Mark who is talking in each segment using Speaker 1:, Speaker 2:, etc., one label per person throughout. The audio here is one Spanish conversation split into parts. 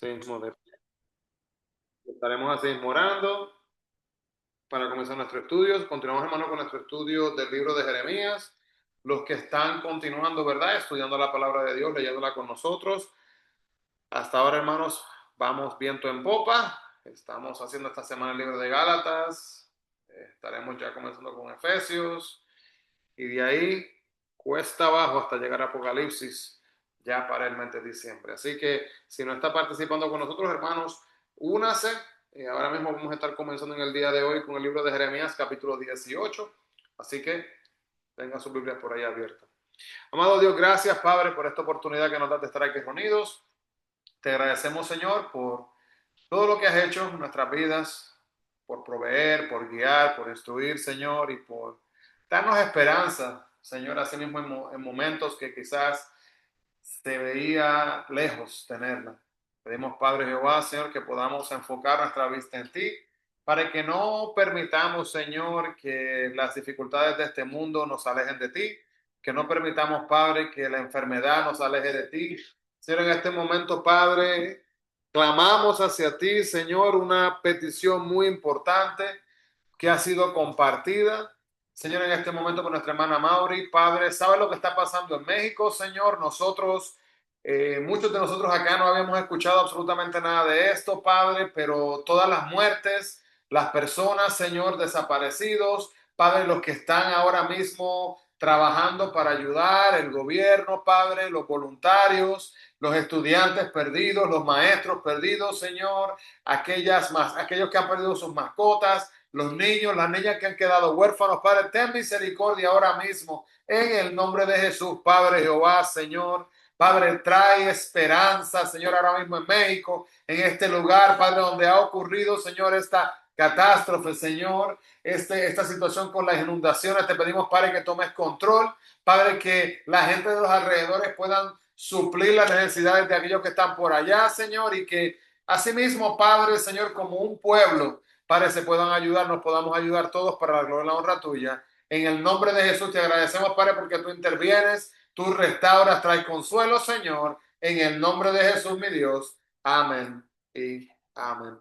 Speaker 1: Sí, estaremos así morando para comenzar nuestro estudio. Continuamos, hermano, con nuestro estudio del libro de Jeremías. Los que están continuando, ¿verdad? Estudiando la palabra de Dios, leyéndola con nosotros. Hasta ahora, hermanos, vamos viento en popa. Estamos haciendo esta semana el libro de Gálatas. Estaremos ya comenzando con Efesios. Y de ahí, cuesta abajo hasta llegar a Apocalipsis, ya para el mes de diciembre. Así que si no está participando con nosotros, hermanos, únase. Ahora mismo vamos a estar comenzando en el día de hoy con el libro de Jeremías, capítulo 18. Así que tengan sus Biblias por ahí abiertas. Amado Dios, gracias, Padre, por esta oportunidad que nos das de estar aquí reunidos. Te agradecemos, Señor, por todo lo que has hecho en nuestras vidas, por proveer, por guiar, por instruir, Señor, y por darnos esperanza, Señor, así mismo en momentos que quizás se veía lejos tenerla. Pedimos, Padre Jehová, Señor, que podamos enfocar nuestra vista en ti, para que no permitamos, Señor, que las dificultades de este mundo nos alejen de ti, que no permitamos, Padre, que la enfermedad nos aleje de ti. Señor, en este momento, Padre, clamamos hacia ti, Señor, una petición muy importante que ha sido compartida. Señor, en este momento con nuestra hermana Mauri, Padre, ¿sabe lo que está pasando en México, Señor? Muchos de nosotros acá no habíamos escuchado absolutamente nada de esto, Padre, pero todas las muertes, las personas, Señor, desaparecidos, Padre, los que están ahora mismo trabajando para ayudar, el gobierno, Padre, los voluntarios, los estudiantes perdidos, los maestros perdidos, Señor, aquellos que han perdido sus mascotas, los niños, las niñas que han quedado huérfanos, Padre, ten misericordia ahora mismo, en el nombre de Jesús, Padre Jehová, Señor. Padre, trae esperanza, Señor, ahora mismo en México, en este lugar, Padre, donde ha ocurrido, Señor, esta catástrofe, Señor, esta situación con las inundaciones. Te pedimos, Padre, que tomes control, Padre, que la gente de los alrededores puedan suplir las necesidades de aquellos que están por allá, Señor, y que asimismo, Padre, Señor, como un pueblo, Padre, se puedan ayudar, nos podamos ayudar todos para la gloria y la honra tuya. En el nombre de Jesús te agradecemos, Padre, porque tú intervienes, tú restauras, traes consuelo, Señor. En el nombre de Jesús, mi Dios. Amén y amén.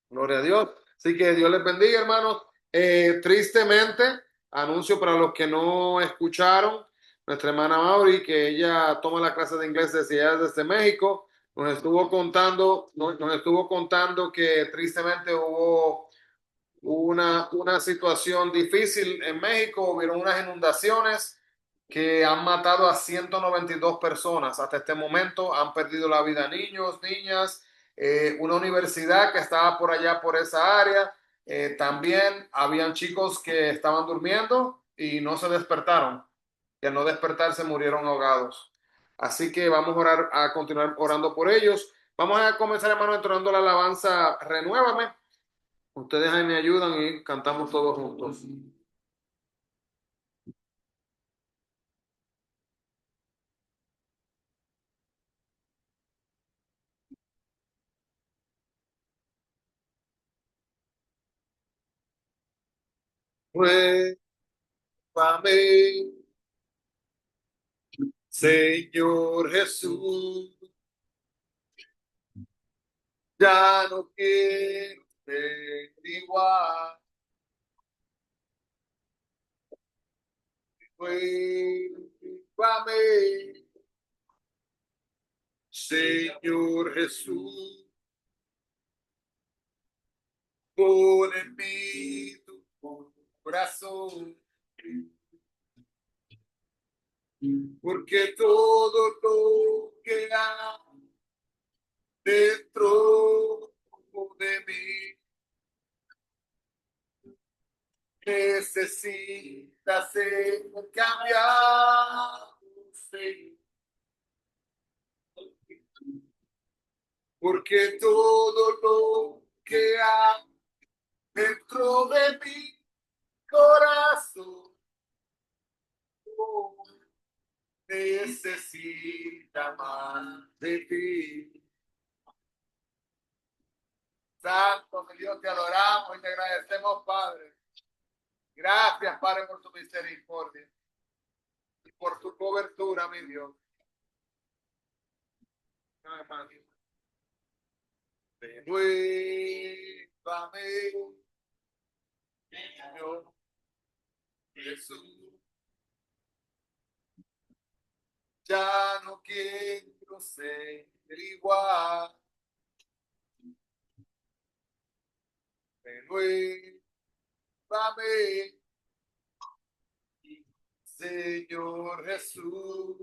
Speaker 1: Gloria a Dios. Así que Dios les bendiga, hermanos. Tristemente, anuncio para los que no escucharon, nuestra hermana Mauri, que ella toma la clase de inglés desde México, nos estuvo contando que tristemente hubo una situación difícil en México, hubieron unas inundaciones que han matado a 192 personas hasta este momento, han perdido la vida niños, niñas, una universidad que estaba por allá, por esa área, también habían chicos que estaban durmiendo y no se despertaron, y al no despertarse murieron ahogados. Así que vamos a orar, a continuar orando por ellos. Vamos a comenzar, hermano, entonando la alabanza Renuévame. Ustedes ahí me ayudan y cantamos todos juntos. Renuévame, Señor Jesús, ya no quiero ser igual. Renuévame, Señor Jesús, pon en mí tu corazón, porque todo lo que hay dentro de mí necesita ser cambiado, sí, porque todo lo que hay dentro de mi corazón necesita más de ti. Santo, mi Dios, te adoramos y te agradecemos, Padre. Gracias, Padre, por tu misericordia y por tu cobertura, mi Dios. Amén. Renuévame, Señor Jesús. Ya no quiero ser igual. Renuévame, Señor Jesús.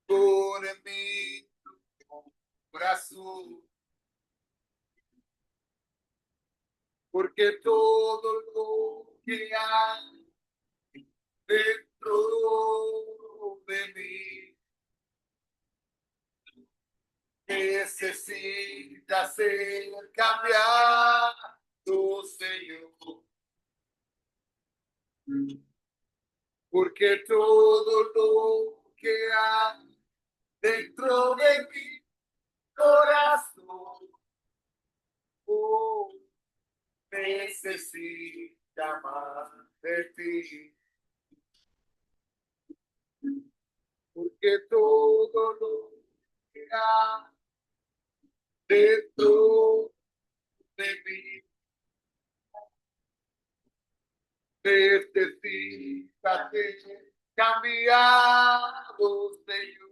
Speaker 1: Pon en mí tu corazón, porque todo lo que hay dentro de mí necesita ser cambiado, Señor. Porque todo lo que hay dentro de mi corazón oh, necesita más de ti. Porque todo lo que hay dentro de mí necesita ser cambiado, Señor.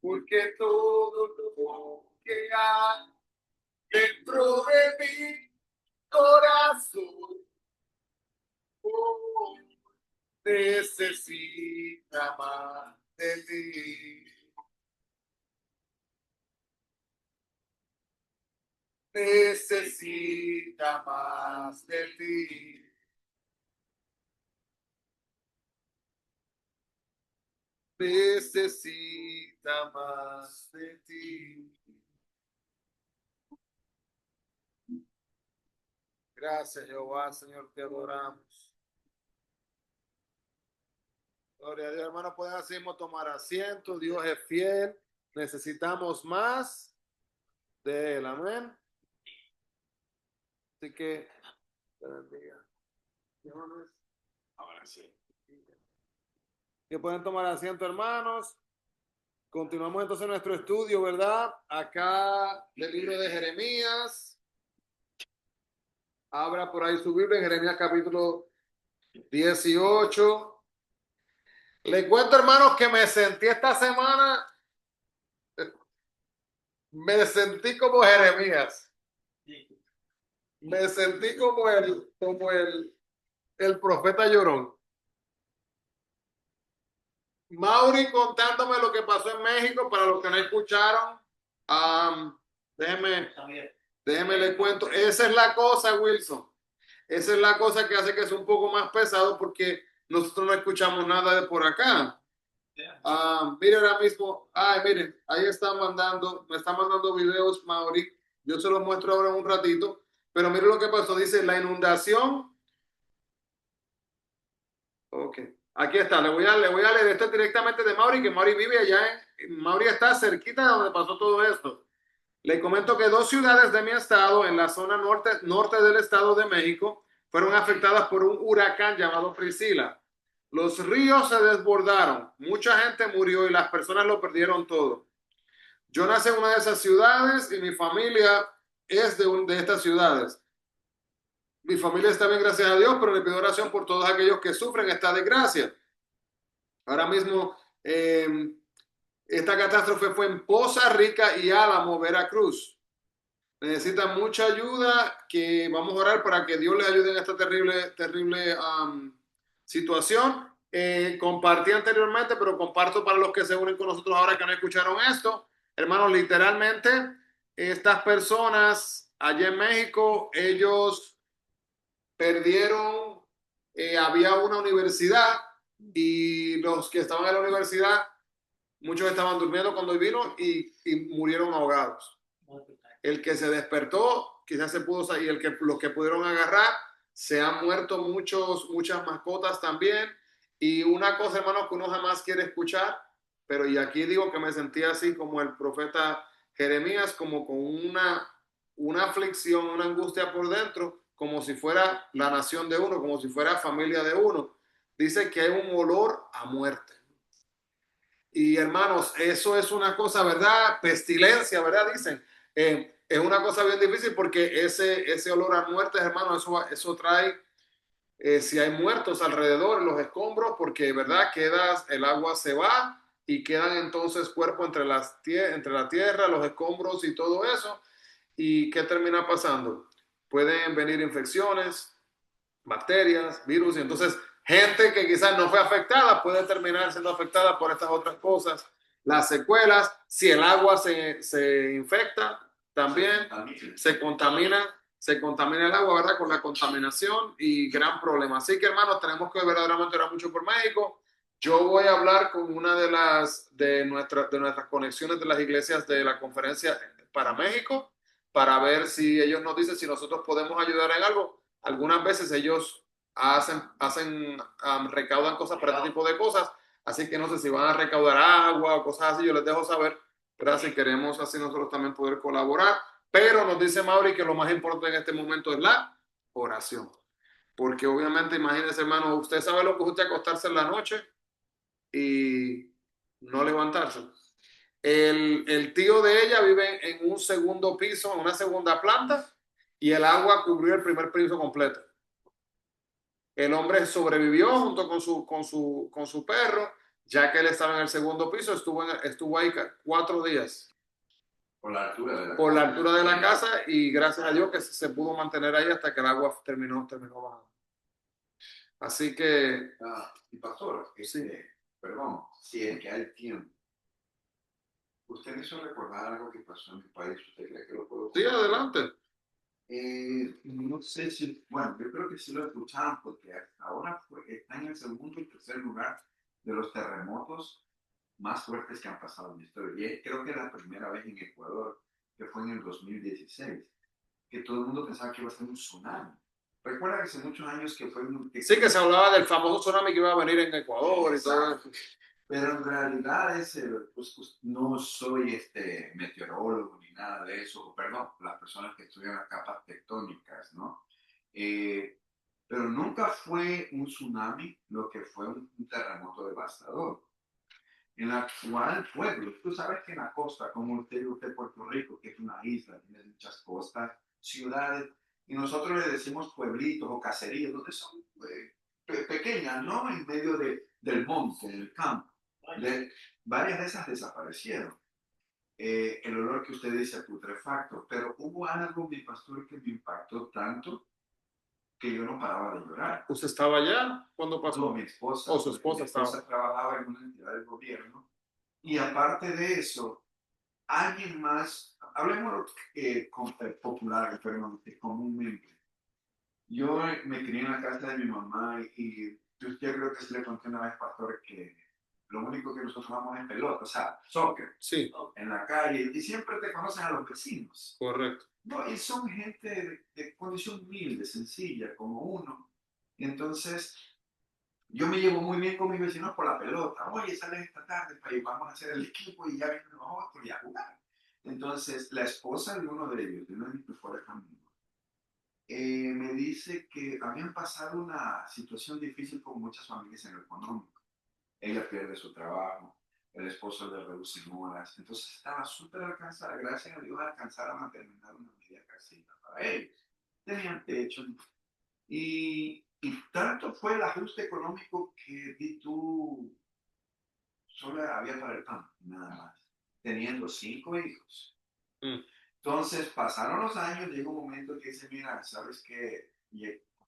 Speaker 1: Porque todo lo que hay dentro de mi corazón oh, necesita más de ti. Necesita más de ti. Necesita más de ti. Gracias, Jehová, Señor, te adoramos. Gloria a Dios, hermano, pueden así mismo tomar asiento. Dios es fiel. Necesitamos más de él. Amén. Así que, te bendiga. Ahora sí. Que pueden tomar asiento, hermanos. Continuamos entonces nuestro estudio, ¿verdad? Acá del libro de Jeremías. Abra por ahí su Biblia en Jeremías capítulo 18. Le cuento, hermanos, que me sentí esta semana, me sentí como Jeremías. Me sentí como el profeta llorón. Mauri contándome lo que pasó en México, para los que no escucharon. Um, déjeme, déjeme le cuento. Esa es la cosa, Wilson. Esa es la cosa que hace que sea un poco más pesado porque nosotros no escuchamos nada de por acá. Mire ahora mismo, miren, ahí me está mandando videos, Mauri. Yo se los muestro ahora en un ratito. Pero mire lo que pasó. Dice la inundación. Ok, aquí está. Le voy a leer esto directamente de Mauri, que Mauri vive allá. Mauri está cerquita de donde pasó todo esto. Le comento que dos ciudades de mi estado, en la zona norte del estado de México, fueron afectadas por un huracán llamado Priscila. Los ríos se desbordaron, mucha gente murió y las personas lo perdieron todo. Yo nací en una de esas ciudades y mi familia es de estas ciudades. Mi familia está bien, gracias a Dios, pero le pido oración por todos aquellos que sufren esta desgracia. Ahora mismo, esta catástrofe fue en Poza Rica y Álamo, Veracruz. Necesitan mucha ayuda, que vamos a orar para que Dios les ayude en esta terrible situación. Compartí anteriormente, pero comparto para los que se unen con nosotros ahora que no escucharon esto. Hermanos, literalmente, estas personas allá en México, ellos perdieron, había una universidad y los que estaban en la universidad, muchos estaban durmiendo cuando vino y murieron ahogados. El que se despertó, quizás se pudo salir, los que pudieron agarrar, se han muerto muchas mascotas también. Y una cosa, hermano, que uno jamás quiere escuchar, pero y aquí digo que me sentí así como el profeta Jeremías, como con una aflicción, una angustia por dentro, como si fuera la nación de uno, como si fuera familia de uno. Dice que hay un olor a muerte. Y hermanos, eso es una cosa, ¿verdad? Pestilencia, ¿verdad? Dicen. Es una cosa bien difícil porque ese olor a muertes, hermanos, eso trae, si hay muertos alrededor, los escombros, porque, ¿verdad? El agua se va y quedan entonces cuerpos entre la tierra, los escombros y todo eso. ¿Y qué termina pasando? Pueden venir infecciones, bacterias, virus, y entonces gente que quizás no fue afectada puede terminar siendo afectada por estas otras cosas. Las secuelas, si el agua se infecta, también se contamina el agua, ¿verdad? Con la contaminación y gran problema. Así que, hermanos, tenemos que verdaderamente orar mucho por México. Yo voy a hablar con una de nuestras conexiones de las iglesias de la conferencia para México para ver si ellos nos dicen si nosotros podemos ayudar en algo. Algunas veces ellos recaudan cosas para este tipo de cosas, así que no sé si van a recaudar agua o cosas así, yo les dejo saber, pero si queremos así nosotros también poder colaborar, pero nos dice Mauri que lo más importante en este momento es la oración, porque obviamente imagínense hermano, usted sabe lo que es usted acostarse en la noche y no levantarse. El tío de ella vive en un segundo piso, en una segunda planta, y el agua cubrió el primer piso completo. El hombre sobrevivió junto con su perro, ya que él estaba en el segundo piso, estuvo ahí 4 días. Por la altura de la casa y gracias a Dios que se pudo mantener ahí hasta que el agua terminó bajando. Así que...
Speaker 2: y pastor,
Speaker 1: sí.
Speaker 2: perdón, si es que hay tiempo. ¿Usted me hizo recordar algo que pasó en mi país? ¿Usted cree que lo puedo
Speaker 1: Sí,
Speaker 2: contar?
Speaker 1: adelante.
Speaker 2: No sé si, bueno, yo creo que sí lo escucharon porque hasta ahora está en el segundo y tercer lugar de los terremotos más fuertes que han pasado en la historia. Y creo que la primera vez en Ecuador, que fue en el 2016, que todo el mundo pensaba que iba a ser un tsunami. Recuerda que hace muchos años que fue un...
Speaker 1: Sí, que se hablaba del famoso tsunami que iba a venir en Ecuador y todo eso.
Speaker 2: Pero en realidad pues, no soy meteorólogo ni nada de eso, perdón, las personas que estudian las capas tectónicas, ¿no? Pero nunca fue un tsunami lo que fue un terremoto devastador. En la cual pueblos, tú sabes que en la costa, como usted Puerto Rico, que es una isla, tiene muchas costas, ciudades, y nosotros le decimos pueblitos o caseríos, donde son pequeñas, ¿no? En medio del monte, del campo. Varias de esas desaparecieron. El olor que usted dice putrefacto, pero hubo algo, mi pastor, que me impactó tanto que yo no paraba de llorar.
Speaker 1: ¿Usted estaba allá cuando pasó?
Speaker 2: No, mi esposa.
Speaker 1: ¿O su esposa
Speaker 2: mi esposa
Speaker 1: estaba?
Speaker 2: trabajaba en una entidad del gobierno y aparte de eso, alguien más, hablemos popular, perdón, comúnmente. Yo me crié en la casa de mi mamá y yo creo que se le conté una vez, pastor, que lo único que nosotros jugamos es pelota, o sea, soccer,
Speaker 1: sí,
Speaker 2: en la calle, y siempre te conocen a los vecinos.
Speaker 1: Correcto.
Speaker 2: No, y son gente de condición humilde, sencilla, como uno. Y entonces, yo me llevo muy bien con mis vecinos por la pelota. Oye, sales esta tarde para ir, vamos a hacer el equipo y ya vienen los otros y a jugar. Entonces, la esposa de uno de ellos, de uno de mis mejores amigos, me dice que habían pasado una situación difícil con muchas familias en lo económico. Ella pierde su trabajo, el esposo le reduce horas, entonces estaba súper alcanzada, gracias a Dios alcanzaron a terminar una media casita para ellos. Tenían techo y tanto fue el ajuste económico que di tú, solo había para el pan, nada más, teniendo 5 hijos.
Speaker 1: Mm.
Speaker 2: Entonces pasaron los años, llegó un momento que dice, mira, ¿sabes qué?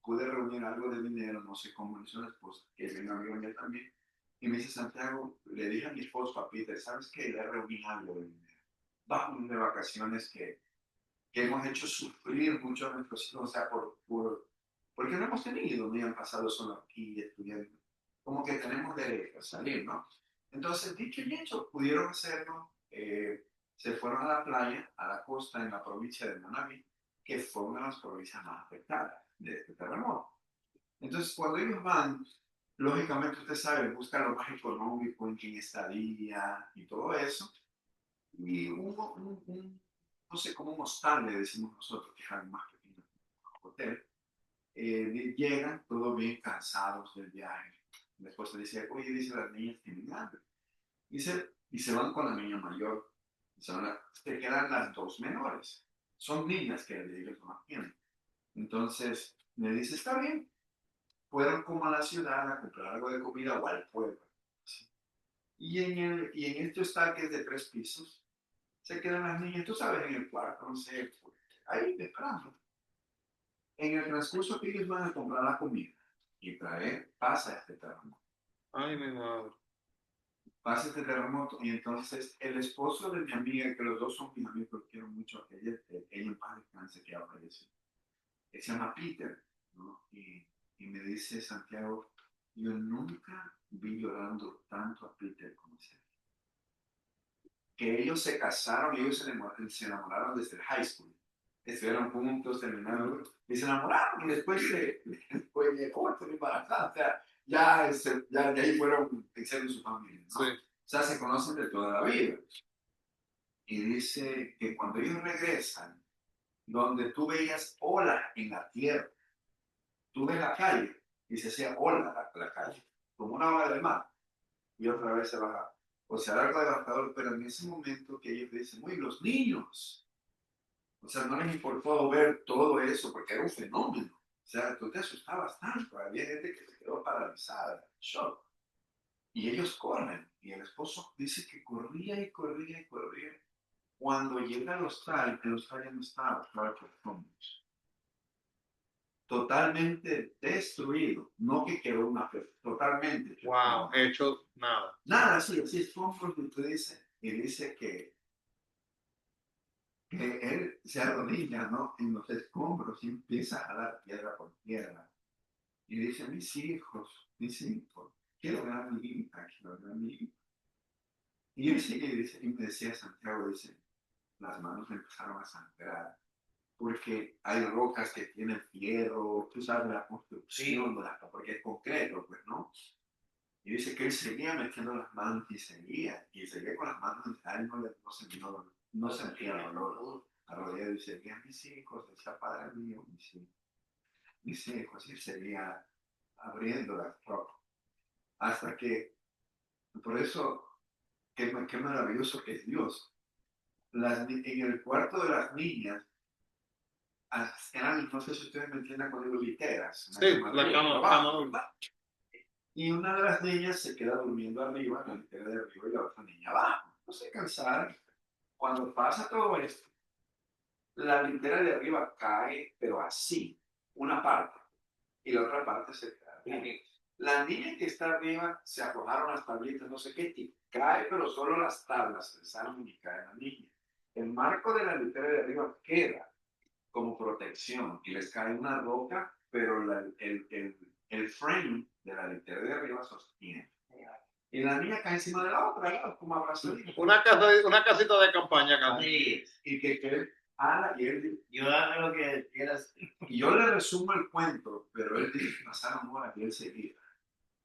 Speaker 2: Pude reunir algo de dinero, no sé cómo hizo la esposa, que es un amigo mío también, y me dice, Santiago, le dije a mi esposo, a Peter, ¿sabes qué? Le reuní algo de dinero. Vamos de vacaciones que hemos hecho sufrir mucho a nuestros hijos, o sea, porque no hemos tenido, ni han pasado solo aquí estudiando, como que tenemos derecho a salir, ¿no? Entonces, dicho y hecho, pudieron hacerlo, se fueron a la playa, a la costa, en la provincia de Manabí, que fue una de las provincias más afectadas de este terremoto. Entonces, cuando ellos van, lógicamente usted sabe, buscan lo más económico, en quién estadía y todo eso, y hubo no sé, como un hostal, le decimos nosotros, que es algo más pequeño, un hotel. Llegan todos bien cansados del viaje. La esposa dice, oye, dice, las niñas tienen hambre. Y se van con la niña mayor. Se quedan las dos menores. Son niñas que ellos no tienen. Entonces me dice, está bien, fueron como a la ciudad a comprar algo de comida o al pueblo. ¿Sí? Y en estos tanques de 3 pisos se quedan las niñas, tú sabes, en el cuarto, no sé, pues, ahí esperando. En el transcurso que ellos van a comprar la comida y traer, pasa este terremoto.
Speaker 1: Ay, mi madre.
Speaker 2: Pasa este terremoto y entonces el esposo de mi amiga, que los dos son mis amigos, los quiero mucho, ella en paz descanse, que ya falleció. Él se llama Peter, ¿no? Y me dice Santiago, yo nunca vi llorando tanto a Peter como ese. Que ellos se casaron, ellos se enamoraron desde el high school. Estuvieron juntos, terminaron, y se enamoraron, y después después llegó, estoy embarazada, o sea, ya de ahí fueron pensando en su familia, ¿no?
Speaker 1: Sí.
Speaker 2: O sea, se conocen de toda la vida. Y dice que cuando ellos regresan, donde tú veías olas en la tierra, tú ves la calle y se hacía ola la calle, como una ola del mar, y otra vez se baja. O sea, algo devastador, pero en ese momento que ellos dicen, uy, los niños, o sea, no les importó ver todo eso porque era un fenómeno. O sea, tú te asustabas tanto, había gente que se quedó paralizada, shock. Y ellos corren, y el esposo dice que corría y corría y corría. Cuando llega al hostal, el hostal ya no estaba, estaba por escombros. Totalmente destruido, no que quedó una totalmente.
Speaker 1: Wow, hecho nada.
Speaker 2: Nada, así es como que usted dice, y dice que él se arrodilla, ¿no? En los escombros y empieza a dar piedra por piedra. Y dice, mis hijos, quiero ver a mi hija, quiero ver a mi hija. Y él sigue y dice, y me decía Santiago, dice, las manos me empezaron a sangrar, porque hay rocas que tienen fierro, tú sabes, la construcción, porque es concreto, pues, ¿no? Y dice que él seguía metiendo las manos y seguía con las manos, a él no sentía dolor. Arrodillado y seguía, mis hijos, decía, Padre mío, mis hijos, y seguía abriendo la ropa. Hasta que, por eso, qué maravilloso que es Dios. En el cuarto de las niñas, eran, no sé si ustedes me entienden cuando digo literas,
Speaker 1: Sí, la cama.
Speaker 2: y una de las niñas se queda durmiendo arriba, en la litera de arriba, y la otra niña abajo. No se cansaron. Cuando pasa todo esto, la litera de arriba cae, pero así, una parte, y la otra parte se queda arriba. La niña que está arriba se aflojaron las tablitas, no sé qué, y cae, pero solo las tablas se desarman y cae la niña. El marco de la litera de arriba queda como protección y les cae una roca, pero el frame de la litera de arriba sostiene. Y la niña cae encima de la otra, ¿no? Como abrazadita.
Speaker 1: Una casita de campaña casi.
Speaker 2: Sí. Y que ala, y él yo hago lo que quieras. Y yo le resumo el cuento, pero él dice que pasaron horas y él seguía.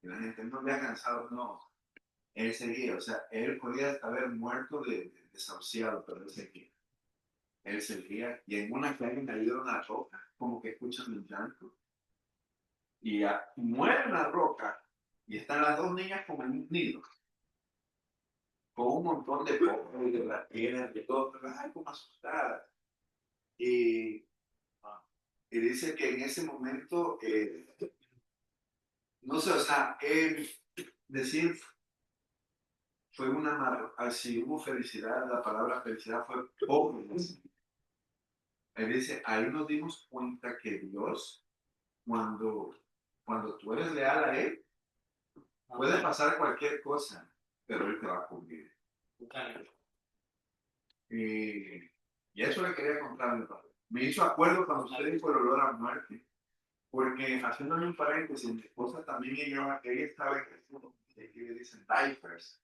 Speaker 2: Y la gente no había cansado, no. Él seguía, o sea, él podía haber muerto desahuciado, pero él seguía. Él seguía, y en una que alguien cayó en una roca, como que escuchan el llanto, y muere una roca, y están las dos niñas como en un nido, con un montón de polvo y de las piernas, de todo, pero ay, como asustadas. Y, y dice que en ese momento, no sé, o sea, él decir, fue así hubo felicidad, la palabra felicidad fue pobre. Él dice, ahí nos dimos cuenta que Dios, cuando, cuando tú eres leal a Él, puede pasar cualquier cosa, pero Él te va a cubrir. Y eso le quería contar, mi padre. Me hizo acuerdo cuando usted dijo el olor a muerte, porque haciéndole un paréntesis, mi esposa también, ella estaba ejerciendo, que le dicen diapers,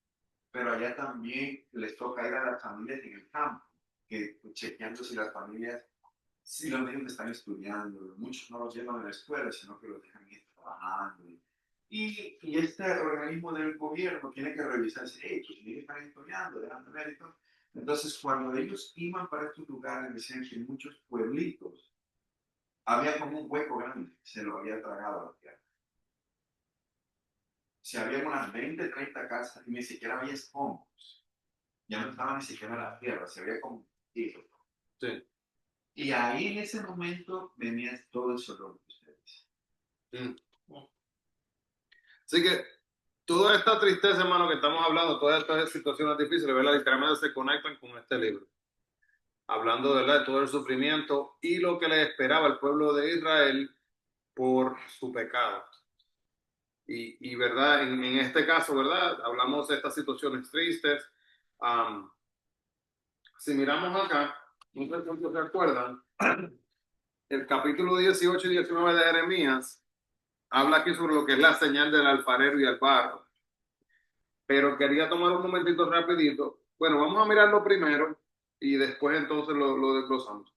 Speaker 2: pero allá también les toca ir a las familias en el campo, que chequeando si las familias, si los niños están estudiando, muchos no los llevan a la escuela, sino que los dejan ir trabajando. Y este organismo del gobierno tiene que revisar si hey, tus niños están estudiando, dejando mérito. Entonces, cuando ellos iban para estos lugares, decían que en muchos pueblitos había como un hueco grande, se lo había tragado a la tierra. si había unas 20, 30 casas y ni siquiera había escombros. Ya no estaba ni siquiera la tierra, se había convertido.
Speaker 1: Sí.
Speaker 2: Y ahí en ese momento venía todo el dolor de ustedes.
Speaker 1: Mm. Así que toda esta tristeza, hermano, que estamos hablando, todas estas situaciones difíciles, ¿verdad? Literalmente se conectan con este libro. Hablando, ¿verdad?, de todo el sufrimiento y lo que le esperaba al pueblo de Israel por su pecado. Y ¿verdad? En este caso, ¿verdad? Hablamos de estas situaciones tristes. Um, si miramos acá, no sé cuántos se acuerdan, el capítulo 18 y 19 de Jeremías habla aquí sobre lo que es la señal del alfarero y el barro. Pero quería tomar un momentito rapidito. Bueno, vamos a mirarlo primero y después entonces lo desglosamos.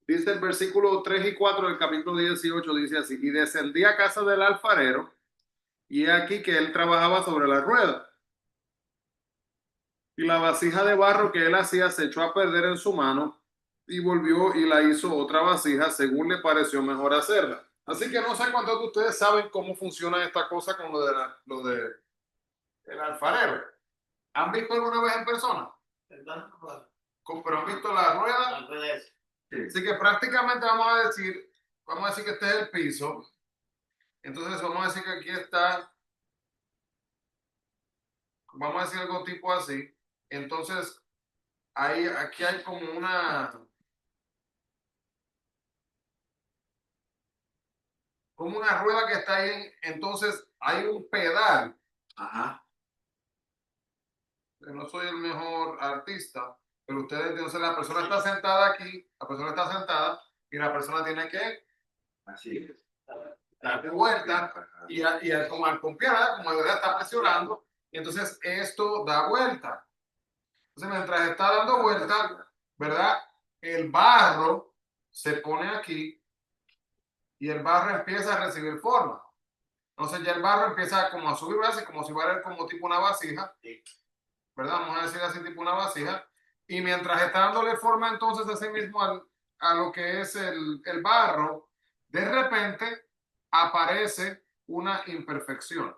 Speaker 1: Dice el versículo 3 y 4 del capítulo 18, dice así: y descendí a casa del alfarero, y he aquí que él trabajaba sobre la rueda. Y la vasija de barro que él hacía se echó a perder en su mano, y volvió y la hizo otra vasija según le pareció mejor hacerla. Así que no sé cuántos de ustedes saben cómo funciona esta cosa con lo de el alfarero. ¿Han visto alguna vez en persona? Pero han visto la rueda.
Speaker 2: Sí.
Speaker 1: Así que prácticamente vamos a decir que este es el piso. Entonces vamos a decir que aquí está, vamos a decir algo tipo así. Entonces aquí hay como una rueda que está ahí. Entonces hay un pedal.
Speaker 2: Ajá.
Speaker 1: No soy el mejor artista, pero ustedes, entonces la persona está sentada aquí, la persona está sentada y la persona tiene que
Speaker 2: Así es.
Speaker 1: darle vuelta y como al pompear, como de verdad está presionando, y entonces esto da vuelta. Entonces mientras está dando vuelta, ¿verdad? El barro se pone aquí y el barro empieza a recibir forma. Entonces ya el barro empieza como a subir, así como si fuera como tipo una vasija, ¿verdad? Vamos a decir así tipo una vasija. Y mientras está dándole forma entonces así mismo a lo que es el barro, de repente aparece una imperfección.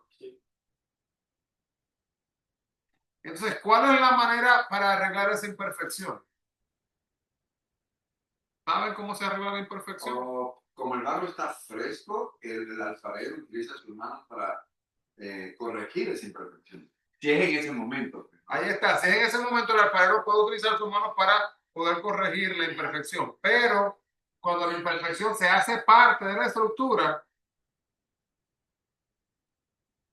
Speaker 1: Entonces, ¿cuál es la manera para arreglar esa imperfección? ¿Saben cómo se arregla la imperfección?
Speaker 2: Como el barro está fresco, el alfarero utiliza sus manos para corregir esa imperfección. Si es en ese momento.
Speaker 1: Ahí está. Si en ese momento el alfarero puede utilizar sus manos para poder corregir la imperfección, pero cuando la imperfección se hace parte de la estructura,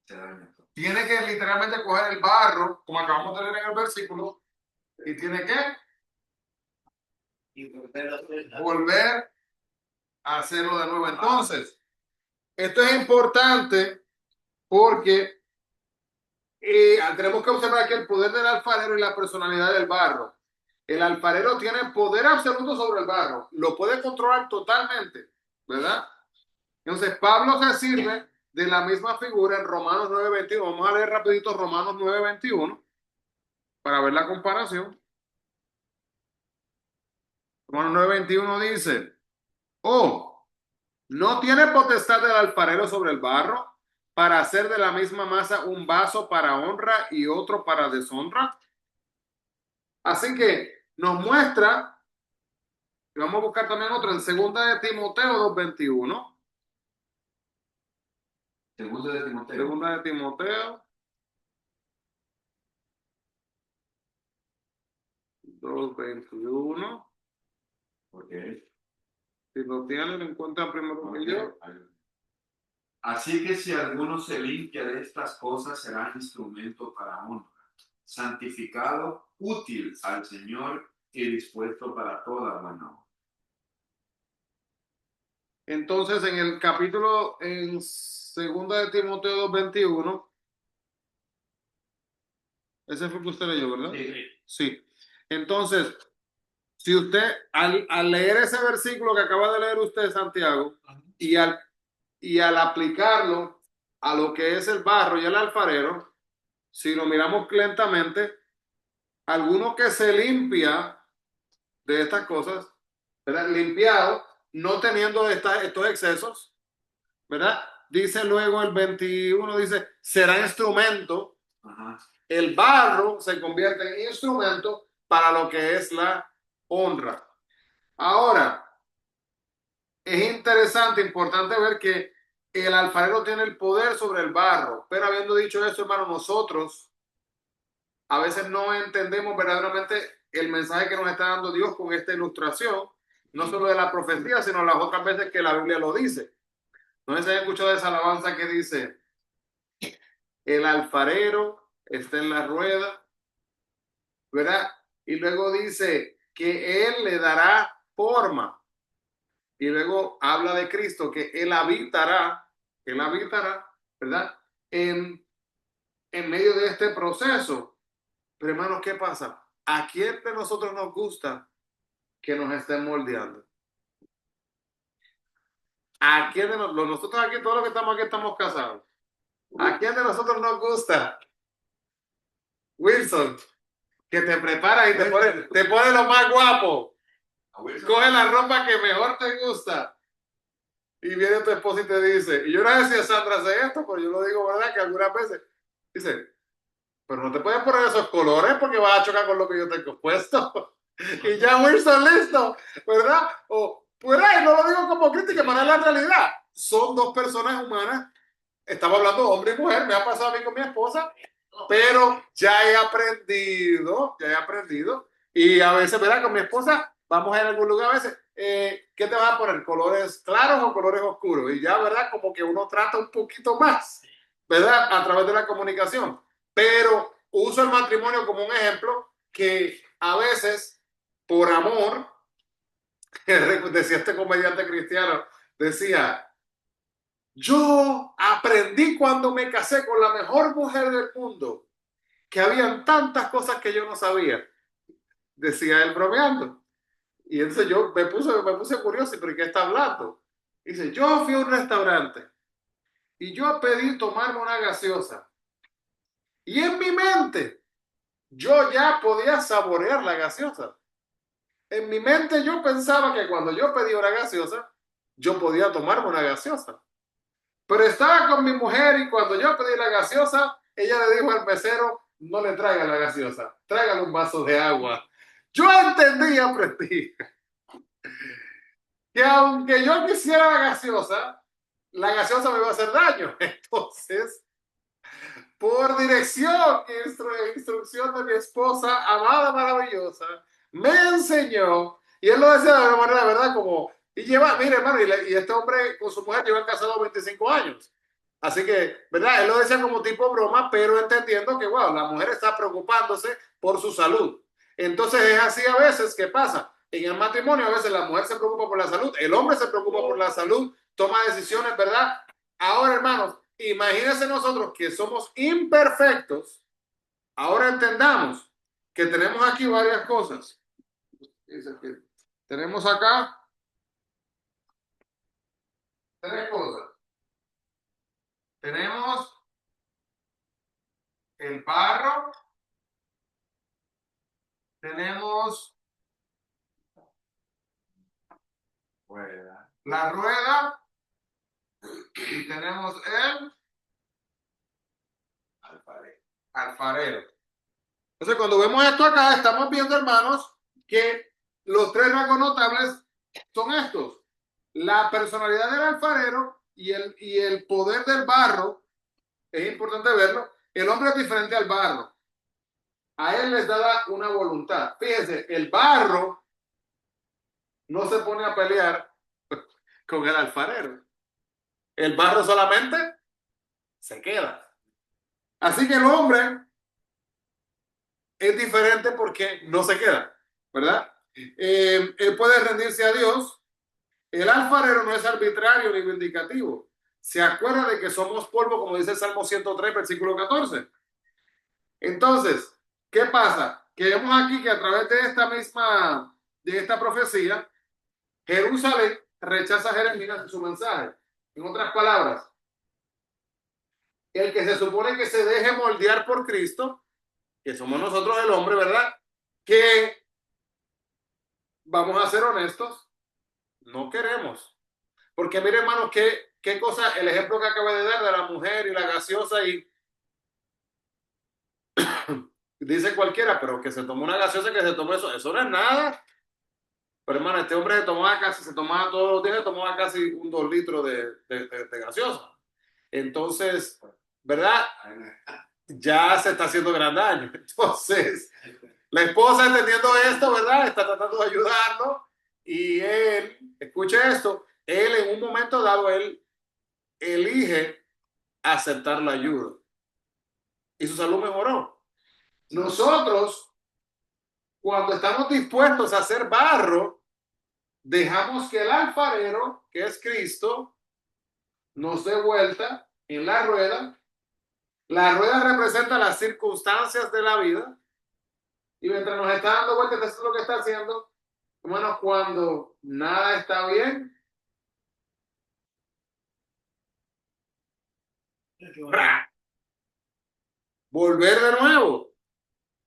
Speaker 2: Se daña todo.
Speaker 1: tiene que literalmente coger el barro, como acabamos de leer en el versículo, y tiene que volver a hacerlo de nuevo. Entonces, esto es importante porque tenemos que observar aquí el poder del alfarero y la personalidad del barro. El alfarero tiene poder absoluto sobre el barro, lo puede controlar totalmente, ¿verdad? Entonces, Pablo se sirve de la misma figura en Romanos 9:21. Vamos a leer rapidito Romanos 9:21 para ver la comparación. Romanos 9:21 dice: oh, ¿no tiene potestad el alfarero sobre el barro para hacer de la misma masa un vaso para honra y otro para deshonra? Así que nos muestra, y vamos a buscar también otro en segunda de Timoteo 2:21.
Speaker 2: Segundo de Timoteo.
Speaker 1: Segunda de Timoteo 2:21.
Speaker 2: Ok.
Speaker 1: Si lo tienen, lo encuentran primero que yo.
Speaker 2: Así que si alguno se limpia de estas cosas, será instrumento para honra, santificado, útil al Señor y dispuesto para toda buena obra.
Speaker 1: Entonces, en el capítulo, en segunda de Timoteo 2:21, ese fue el que usted leyó, ¿verdad?
Speaker 2: Sí.
Speaker 1: Sí. Entonces, si usted, al leer ese versículo que acaba de leer usted, Santiago, y al aplicarlo a lo que es el barro y el alfarero, si lo miramos lentamente, alguno que se limpia de estas cosas, ¿verdad? Limpiado, no teniendo estos excesos, ¿verdad? Dice luego el 21, dice, será instrumento,
Speaker 2: Ajá.
Speaker 1: el barro se convierte en instrumento para lo que es la honra. Ahora, es interesante, importante ver que el alfarero tiene el poder sobre el barro, pero habiendo dicho eso, hermano, nosotros a veces no entendemos verdaderamente el mensaje que nos está dando Dios con esta ilustración, no solo de la profecía, sino las otras veces que la Biblia lo dice. No sé si han escuchado esa alabanza que dice, el alfarero está en la rueda, ¿verdad? Y luego dice que Él le dará forma. Y luego habla de Cristo, que Él habitará, ¿verdad? En medio de este proceso. Pero hermanos, ¿qué pasa? ¿A quién de nosotros nos gusta que nos estén moldeando? ¿A quién de nosotros aquí, todos los que estamos aquí, estamos casados? ¿A quién de nosotros nos gusta, Wilson, que te prepara y te pone lo más guapo? Coge la ropa que mejor te gusta. Y viene tu esposa y te dice, y yo no sé si Sandra hace esto, pero yo lo digo, ¿verdad? Que algunas veces dice, pero no te puedes poner esos colores porque vas a chocar con lo que yo tengo puesto. Y ya Wilson listo, ¿verdad? O, pues, no lo digo como crítica, para la realidad. Son dos personas humanas. Estamos hablando hombre y mujer, me ha pasado a mí con mi esposa, pero ya he aprendido. Y a veces, ¿verdad? Con mi esposa vamos a ir a algún lugar a veces. ¿Qué te vas a poner? ¿Colores claros o colores oscuros? Y ya, ¿verdad? Como que uno trata un poquito más, ¿verdad? A través de la comunicación. Pero uso el matrimonio como un ejemplo que a veces, por amor, decía este comediante cristiano, decía, yo aprendí cuando me casé con la mejor mujer del mundo, que habían tantas cosas que yo no sabía, decía él bromeando. Y entonces yo me puse curioso, ¿pero qué está hablando? Dice, yo fui a un restaurante y yo pedí tomarme una gaseosa. Y en mi mente, yo ya podía saborear la gaseosa. En mi mente yo pensaba que cuando yo pedí una gaseosa, yo podía tomarme una gaseosa. Pero estaba con mi mujer y cuando yo pedí la gaseosa, ella le dijo al mesero, no le traiga la gaseosa, tráigale un vaso de agua. Yo entendí y aprendí que aunque yo quisiera la gaseosa me iba a hacer daño. Entonces, por dirección e instrucción de mi esposa, amada, maravillosa, me enseñó, y él lo decía de una manera, ¿verdad? Como, y lleva, mire, hermano, y este hombre con su mujer llevan casados 25 años. Así que, ¿verdad? Él lo decía como tipo broma, pero entendiendo que, wow, la mujer está preocupándose por su salud. Entonces es así a veces, ¿qué pasa? En el matrimonio a veces la mujer se preocupa por la salud, el hombre se preocupa por la salud, toma decisiones, ¿verdad? Ahora, hermanos, imagínense nosotros que somos imperfectos. Ahora entendamos que tenemos aquí varias cosas. Tenemos acá tres cosas. Tenemos el barro, tenemos la rueda y tenemos el alfarero. Entonces, cuando vemos esto acá, estamos viendo, hermanos, que los tres rasgos notables son estos. La personalidad del alfarero y el poder del barro, es importante verlo. El hombre es diferente al barro. A él les da una voluntad. Fíjense, el barro no se pone a pelear con el alfarero. El barro solamente se queda. Así que el hombre es diferente porque no se queda, ¿verdad? Él puede rendirse a Dios. El alfarero no es arbitrario ni vindicativo. Se acuerda de que somos polvo, como dice el Salmo 103, versículo 14. Entonces, ¿qué pasa? Que vemos aquí que a través de esta profecía, Jerusalén rechaza a Jeremías en su mensaje. En otras palabras, el que se supone que se deje moldear por Cristo, que somos nosotros el hombre, ¿verdad? Que, vamos a ser honestos, no queremos. Porque mire, hermanos, qué cosa, el ejemplo que acabé de dar de la mujer y la gaseosa Dice cualquiera, pero que se tomó una gaseosa, que se tomó eso no es nada. Pero hermano, este hombre se tomaba todos los días, se tomaba casi 2 litros de gaseosa. Entonces, ¿verdad? Ya se está haciendo gran daño. Entonces, la esposa entendiendo esto, ¿verdad? Está tratando de ayudarlo y él, escuche esto, él en un momento dado, él elige aceptar la ayuda y su salud mejoró. Nosotros, cuando estamos dispuestos a hacer barro, dejamos que el alfarero, que es Cristo, nos dé vuelta en la rueda. La rueda representa las circunstancias de la vida y mientras nos está dando vueltas, eso es lo que está haciendo. Bueno, cuando nada está bien, ¡bra! Volver de nuevo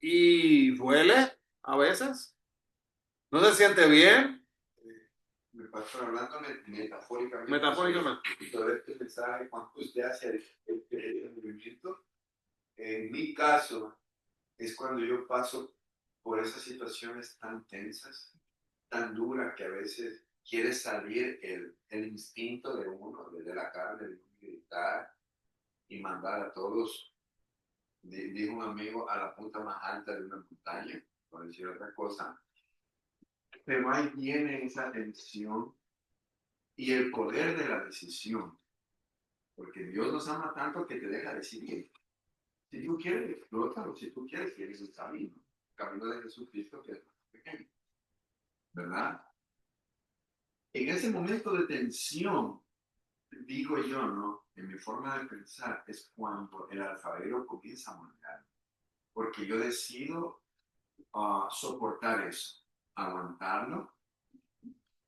Speaker 1: y duele a veces. No se siente bien.
Speaker 2: Me pasó hablando metafóricamente.
Speaker 1: Metafóricamente.
Speaker 2: Sobre este mensaje, cuando usted hace el movimiento, en mi caso, es cuando yo paso por esas situaciones tan tensas, tan duras, que a veces quiere salir el instinto de uno, de la carne, de gritar y mandar a todos, dijo un amigo, a la punta más alta de una montaña, por decir otra cosa. Pero ahí viene esa tensión y el poder de la decisión, porque Dios nos ama tanto que te deja decidir. Si tú quieres, explótalo. Si tú quieres, quieres el camino de Jesucristo, que es más pequeño, ¿verdad? En ese momento de tensión, digo yo, ¿no? En mi forma de pensar, es cuando el alfarero comienza a moldear, porque yo decido soportar eso, aguantarlo,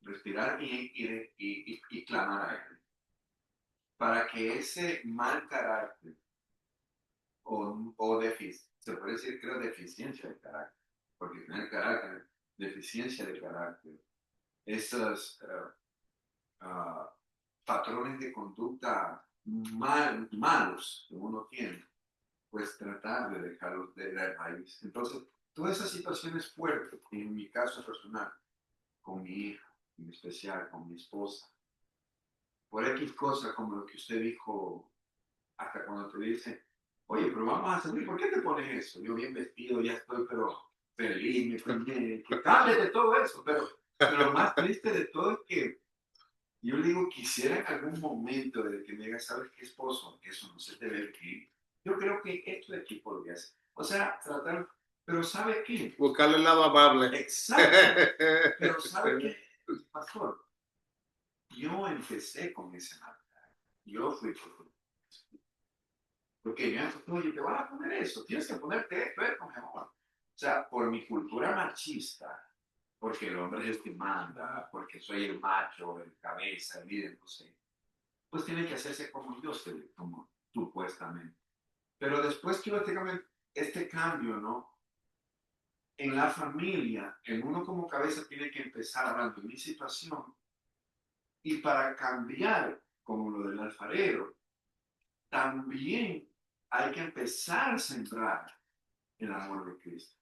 Speaker 2: respirar y clamar a él, para que ese mal carácter o se puede decir, creo, deficiencia de carácter, porque tener carácter, deficiencia de carácter, esos patrones de conducta malos que uno tiene, pues tratar de dejarlos de la raíz. Entonces, todas esas situaciones fuertes, en mi caso personal, con mi hija, en especial con mi esposa, por X cosas como lo que usted dijo, hasta cuando te dicen, oye, pero vamos a salir, ¿por qué te pones eso? Yo bien vestido, ya estoy, pero feliz, me peiné, que cámbiate todo eso, pero lo más triste de todo es que yo le digo, quisiera en algún momento de que me diga, ¿sabes qué, esposo? Que eso no se debe aquí. Yo creo que esto de aquí podría ser. O sea, tratar, pero ¿sabe qué?
Speaker 1: Buscarle el lado amable.
Speaker 2: Exacto. Pero ¿sabe qué, pastor? Yo empecé con ese mal. Yo fui porque yo dije, oye, te vas a poner eso, tienes que ponerte esto, mejor. O sea, por mi cultura machista, porque el hombre es el que manda, porque soy el macho, el cabeza, el líder, no sé, pues tiene que hacerse como Dios te ve, como supuestamente. Pero después que este cambio, ¿no? En la familia, en uno como cabeza tiene que empezar hablando de mi situación y para cambiar, como lo del alfarero, también hay que empezar a sembrar el amor de Cristo.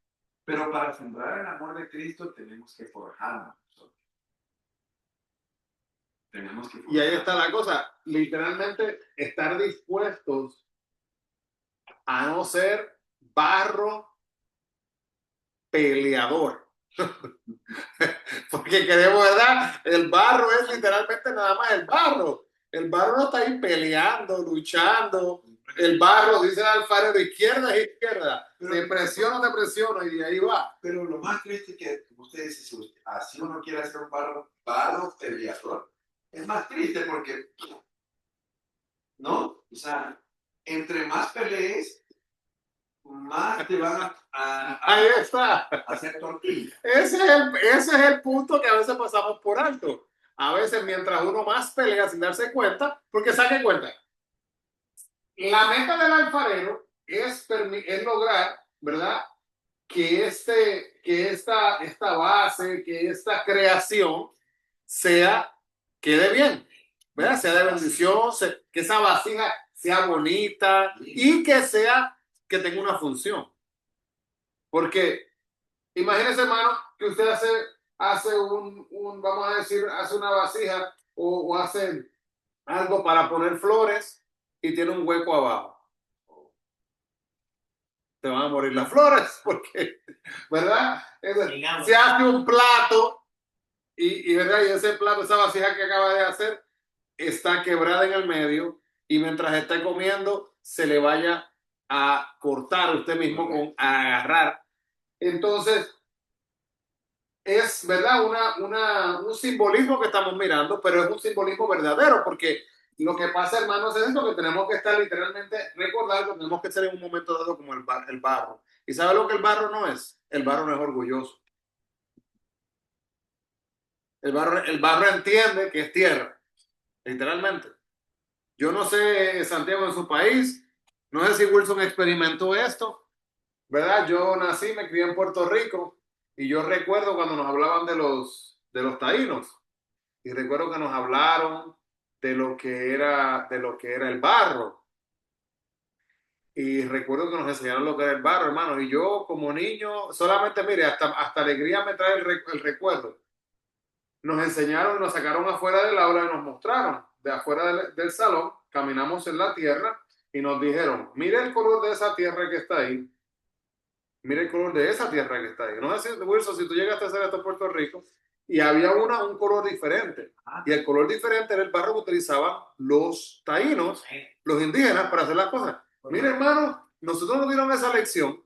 Speaker 2: Pero para sembrar el amor de Cristo tenemos que forjarnos nosotros. Tenemos que forjarnos.
Speaker 1: Y ahí está la cosa, literalmente estar dispuestos a no ser barro peleador. Porque queremos, ¿verdad? El barro es literalmente nada más el barro. El barro no está ahí peleando, luchando. El barro, dice el alfarero, izquierda es izquierda. Te presiono, te presiono y de ahí va.
Speaker 2: Pero lo más triste es que, como usted dice, si así uno quiere hacer un barro peleador, es más triste porque, ¿no? O sea, entre más pelees, más te van
Speaker 1: ahí está.
Speaker 2: hacer tortilla.
Speaker 1: Ese es el punto que a veces pasamos por alto. A veces mientras uno más pelea sin darse cuenta, porque saque cuenta, la meta del alfarero es lograr, ¿verdad? Que esta base, que esta creación quede bien, ¿verdad? Sea de bendición, que esa vasija sea bonita y que tenga una función. Porque imagínese, hermano, que usted hace vamos a decir, hace una vasija o hace algo para poner flores y tiene un hueco abajo. Te van a morir las flores, porque, ¿verdad? Se hace un plato ¿verdad? Y ese plato, esa vasija que acaba de hacer, está quebrada en el medio y mientras está comiendo, se le vaya a cortar usted mismo a agarrar. Entonces, es, ¿verdad? Un simbolismo que estamos mirando, pero es un simbolismo verdadero, porque lo que pasa, hermanos, es esto, que tenemos que estar literalmente, recordando, tenemos que ser en un momento dado como el barro. ¿Y sabe lo que el barro no es? El barro no es orgulloso. El barro entiende que es tierra, literalmente. Yo no sé, Santiago, en su país, no sé si Wilson experimentó esto, ¿verdad? Yo nací, me crié en Puerto Rico y yo recuerdo cuando nos hablaban de los taínos. Y recuerdo que nos hablaron de lo que era el barro. Y recuerdo que nos enseñaron lo que era el barro, hermano. Y yo como niño, solamente, mire, hasta alegría me trae el recuerdo. Nos enseñaron, nos sacaron afuera del aula y nos mostraron de afuera del salón, caminamos en la tierra y nos dijeron, mire el color de esa tierra que está ahí, mire el color de esa tierra que está ahí. No sé, Wilson, si tú llegaste a hacer esto en Puerto Rico, y había un color diferente. Y el color diferente era el barro que utilizaban los taínos, los indígenas, para hacer las cosas. Mire, hermano, nosotros nos dieron esa lección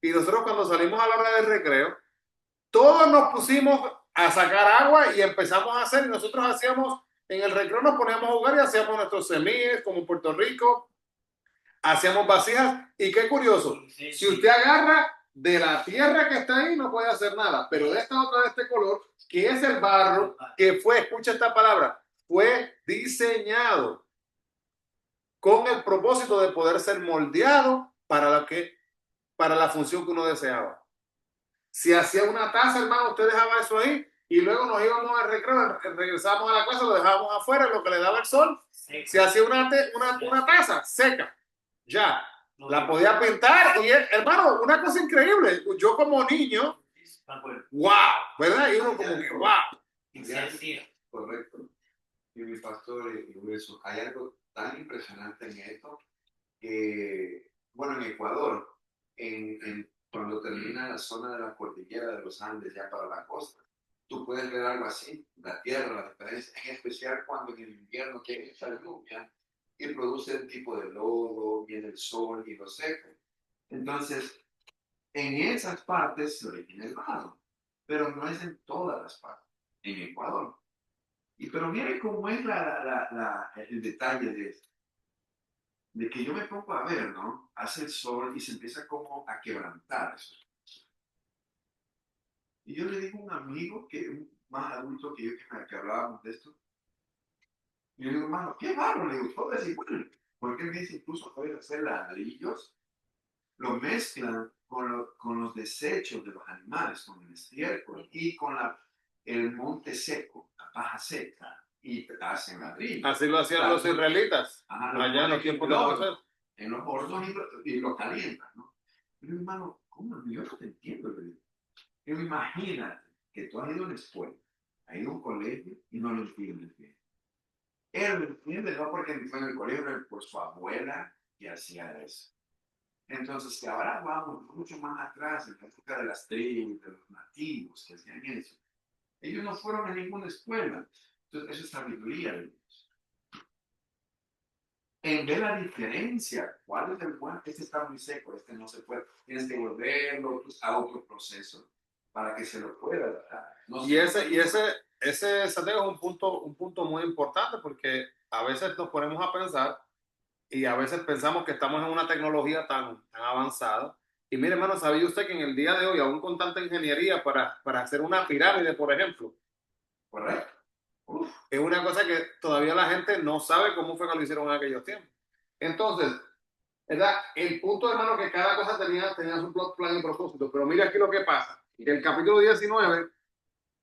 Speaker 1: y nosotros cuando salimos a la hora del recreo, todos nos pusimos a sacar agua y empezamos a hacer, y nosotros hacíamos, en el recreo nos poníamos a jugar y hacíamos nuestros semillas, como en Puerto Rico, hacíamos vasijas, y qué curioso, si usted agarra de la tierra que está ahí, no puede hacer nada, pero de esta otra, de este color, que es el barro, que fue, escucha esta palabra, fue diseñado con el propósito de poder ser moldeado para la función que uno deseaba. Si hacía una taza, hermano, usted dejaba eso ahí y luego nos íbamos al recreo, regresábamos a la casa, lo dejábamos afuera, lo que le daba el sol. Si hacía una taza seca, ya, la podía pintar y, hermano, una cosa increíble. Yo como niño, wow, ¿verdad? Y uno como que, wow.
Speaker 2: Correcto. Y mi pastor, eso, hay algo tan impresionante en esto que, bueno, en Ecuador, cuando termina la zona de la cordillera de los Andes, ya para la costa, tú puedes ver algo así, la tierra, la diferencia, en especial cuando en el invierno tiene esa lluvia y produce un tipo de lodo, viene el sol y lo seca. Entonces, en esas partes se origina el barro, pero no es en todas las partes, en Ecuador. Pero mire cómo es el detalle de esto. De que yo me pongo a ver, ¿no? Hace el sol y se empieza como a quebrantar eso. Y yo le digo a un amigo que más adulto que yo, que hablábamos de esto, y yo le digo, hermano, ¿qué barro? Le digo, todo es igual. Porque él me dice, incluso puedes hacer ladrillos, lo mezclan con los desechos de los animales, con el estiércol y con el monte seco, la paja seca, y hacen ladrillos.
Speaker 1: Así lo hacían los israelitas, allá en los tiempos de Moisés.
Speaker 2: En los hornos y lo calientan, ¿no? Pero hermano, ¿cómo? Yo no te entiendo, le digo. Pero imagínate que tú has ido a una escuela, has ido a un colegio y no lo entiendes bien. Él lo entiende no porque fue en el colegio, pero por su abuela que hacía eso. Entonces, que ahora vamos mucho más atrás, en la época de las tribus, de los nativos que hacían eso. Ellos no fueron a ninguna escuela. Entonces, eso es sabiduría de Dios. En ver la diferencia, cuál es el bueno, este está muy seco, este no se puede. Tienes que volverlo a otro proceso para que se lo pueda dar. No
Speaker 1: ese Santiago, es un punto muy importante, porque a veces nos ponemos a pensar y a veces pensamos que estamos en una tecnología tan avanzada. Y mire, hermano, ¿sabía usted que en el día de hoy, aún con tanta ingeniería para hacer una pirámide, por ejemplo?
Speaker 2: Correcto.
Speaker 1: Es una cosa que todavía la gente no sabe cómo fue que lo hicieron en aquellos tiempos. Entonces, ¿verdad? El punto, hermano, que cada cosa tenía su plan y propósito. Pero mire aquí lo que pasa. El capítulo 19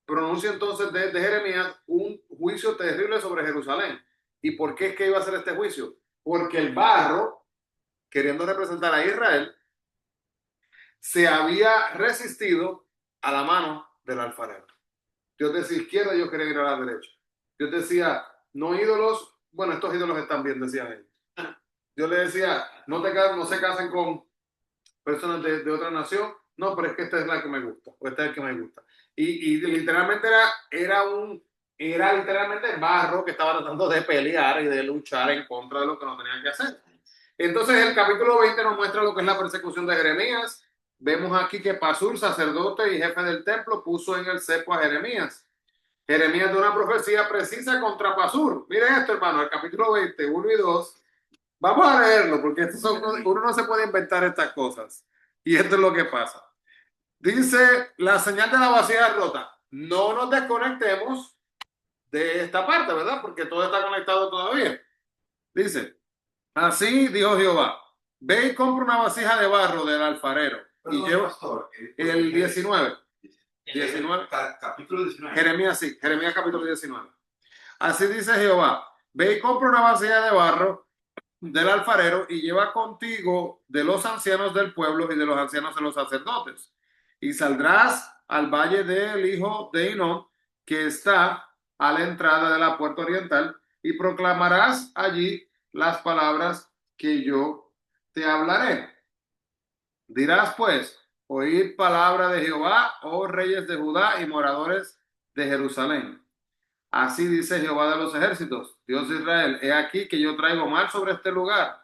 Speaker 1: pronuncia entonces de Jeremías un juicio terrible sobre Jerusalén. ¿Y por qué es que iba a hacer este juicio? Porque el barro, queriendo representar a Israel, se había resistido a la mano del alfarero. Dios decía izquierda, ellos querían ir a la derecha. Dios decía, no ídolos, bueno, estos ídolos están bien, decían ellos. Dios le decía, no se casen con personas de otra nación, no, pero es que esta es la que me gusta, o esta es el que me gusta. Y literalmente era literalmente barro que estaba tratando de pelear y de luchar en contra de lo que no tenían que hacer. Entonces el capítulo 20 nos muestra lo que es la persecución de Jeremías. Vemos aquí que Pasur, sacerdote y jefe del templo, puso en el cepo a Jeremías. Jeremías da una profecía precisa contra Pasur. Miren esto, hermano, el capítulo 20, 1 y 2. Vamos a leerlo, porque uno no se puede inventar estas cosas. Y esto es lo que pasa. Dice, la señal de la vasija es rota. No nos desconectemos de esta parte, ¿verdad? Porque todo está conectado todavía. Dice, así dijo Jehová, ve y compra una vasija de barro del alfarero.
Speaker 2: Perdón,
Speaker 1: y lleva
Speaker 2: pastor,
Speaker 1: el 19. 19.
Speaker 2: Capítulo 19.
Speaker 1: Jeremías, sí, Jeremías capítulo 19. Así dice Jehová, ve y compra una vasija de barro del alfarero y lleva contigo de los ancianos del pueblo y de los ancianos de los sacerdotes. Y saldrás al valle del hijo de Hinnom, que está a la entrada de la puerta oriental, y proclamarás allí las palabras que yo te hablaré. Dirás pues, oíd palabra de Jehová, oh reyes de Judá y moradores de Jerusalén. Así dice Jehová de los ejércitos, Dios de Israel, he aquí que yo traigo mal sobre este lugar,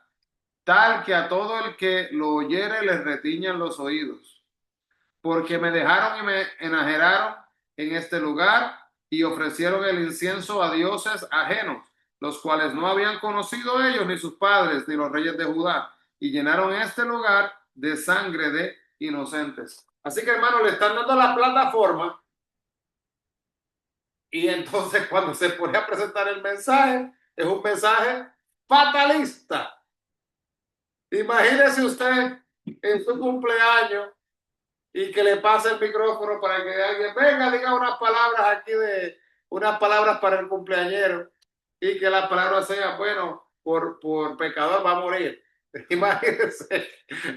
Speaker 1: tal que a todo el que lo oyere les retiñan los oídos, porque me dejaron y me enajeraron en este lugar y ofrecieron el incienso a dioses ajenos, los cuales no habían conocido ellos ni sus padres ni los reyes de Judá, y llenaron este lugar de sangre de inocentes. Así que, hermano, le están dando la plataforma. Y entonces cuando se pone a presentar el mensaje, es un mensaje fatalista. Imagínese usted en su cumpleaños y que le pase el micrófono para que alguien venga, diga unas palabras aquí unas palabras para el cumpleañero y que las palabras sean, bueno, por pecador va a morir. Imagínense,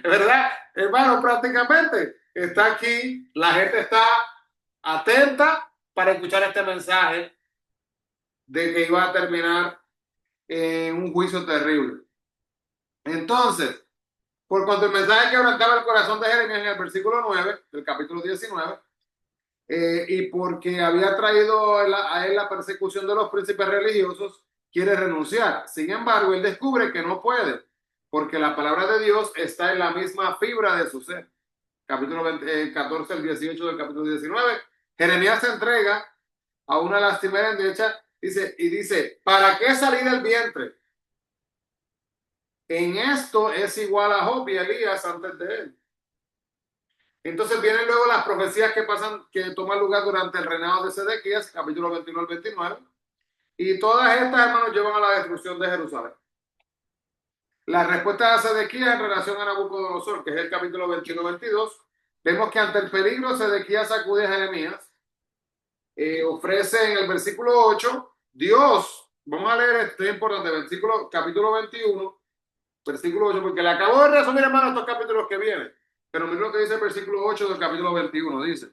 Speaker 1: ¿verdad? Hermano, prácticamente está aquí, la gente está atenta para escuchar este mensaje de que iba a terminar en un juicio terrible. Entonces, por cuanto el mensaje quebrantaba el corazón de Jeremías en el versículo 9 del capítulo 19, y porque había traído a él la persecución de los príncipes religiosos, quiere renunciar. Sin embargo, él descubre que no puede, porque la palabra de Dios está en la misma fibra de su ser. Capítulo 14 al 18 del capítulo 19. Jeremías se entrega a una lastimera endecha dice, ¿para qué salí del vientre? En esto es igual a Job y Elías antes de él. Entonces vienen luego las profecías que toman lugar durante el reinado de Sedequías, capítulo 21 al 29, y todas estas, hermanos, llevan a la destrucción de Jerusalén. La respuesta de Sedequías en relación a Nabucodonosor, que es el capítulo 21-22, vemos que ante el peligro Sedequías acude a Jeremías, ofrece en el versículo 8, Dios, vamos a leer esto, es importante, capítulo 21, versículo 8, porque le acabo de resumir, hermano, estos capítulos que vienen. Pero mira lo que dice el versículo 8 del capítulo 21, dice,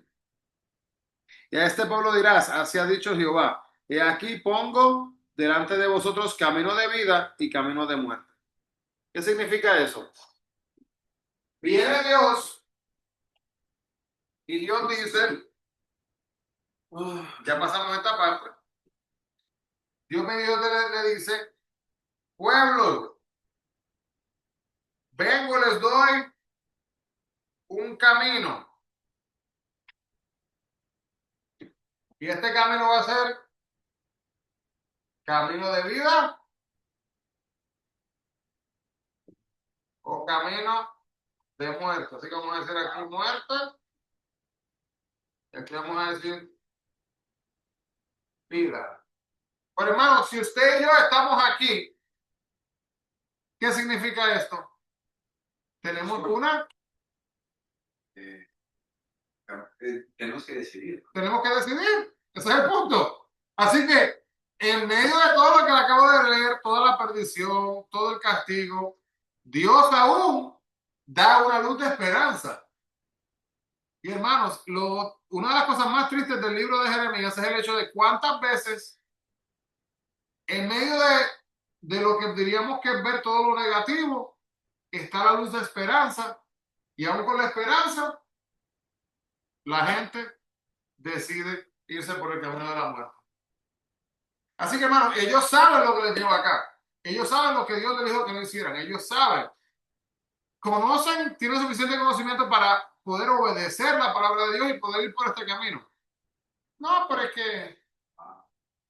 Speaker 1: y a este pueblo dirás, así ha dicho Jehová, he aquí pongo delante de vosotros camino de vida y camino de muerte. ¿Qué significa eso? Viene Dios y Dios dice, ya pasamos esta parte, Dios le dice, pueblo, vengo, les doy un camino. Y este camino va a ser camino de vida o camino de muerte. Así que vamos a decir aquí muerte. Y aquí vamos a decir vida. Pero hermano, si usted y yo estamos aquí, ¿qué significa esto? Tenemos una.
Speaker 2: Tenemos que decidir.
Speaker 1: Tenemos que decidir. Ese es el punto. Así que, en medio de todo lo que le acabo de leer, toda la perdición, todo el castigo, Dios aún da una luz de esperanza. Y hermanos, una de las cosas más tristes del libro de Jeremías es el hecho de cuántas veces en medio de lo que diríamos que es ver todo lo negativo, está la luz de esperanza y aún con la esperanza, la gente decide irse por el camino de la muerte. Así que hermanos, ellos saben lo que les dijo acá. Ellos saben lo que Dios les dijo que no hicieran. Ellos saben, conocen, tienen suficiente conocimiento para poder obedecer la palabra de Dios y poder ir por este camino. No, pero es que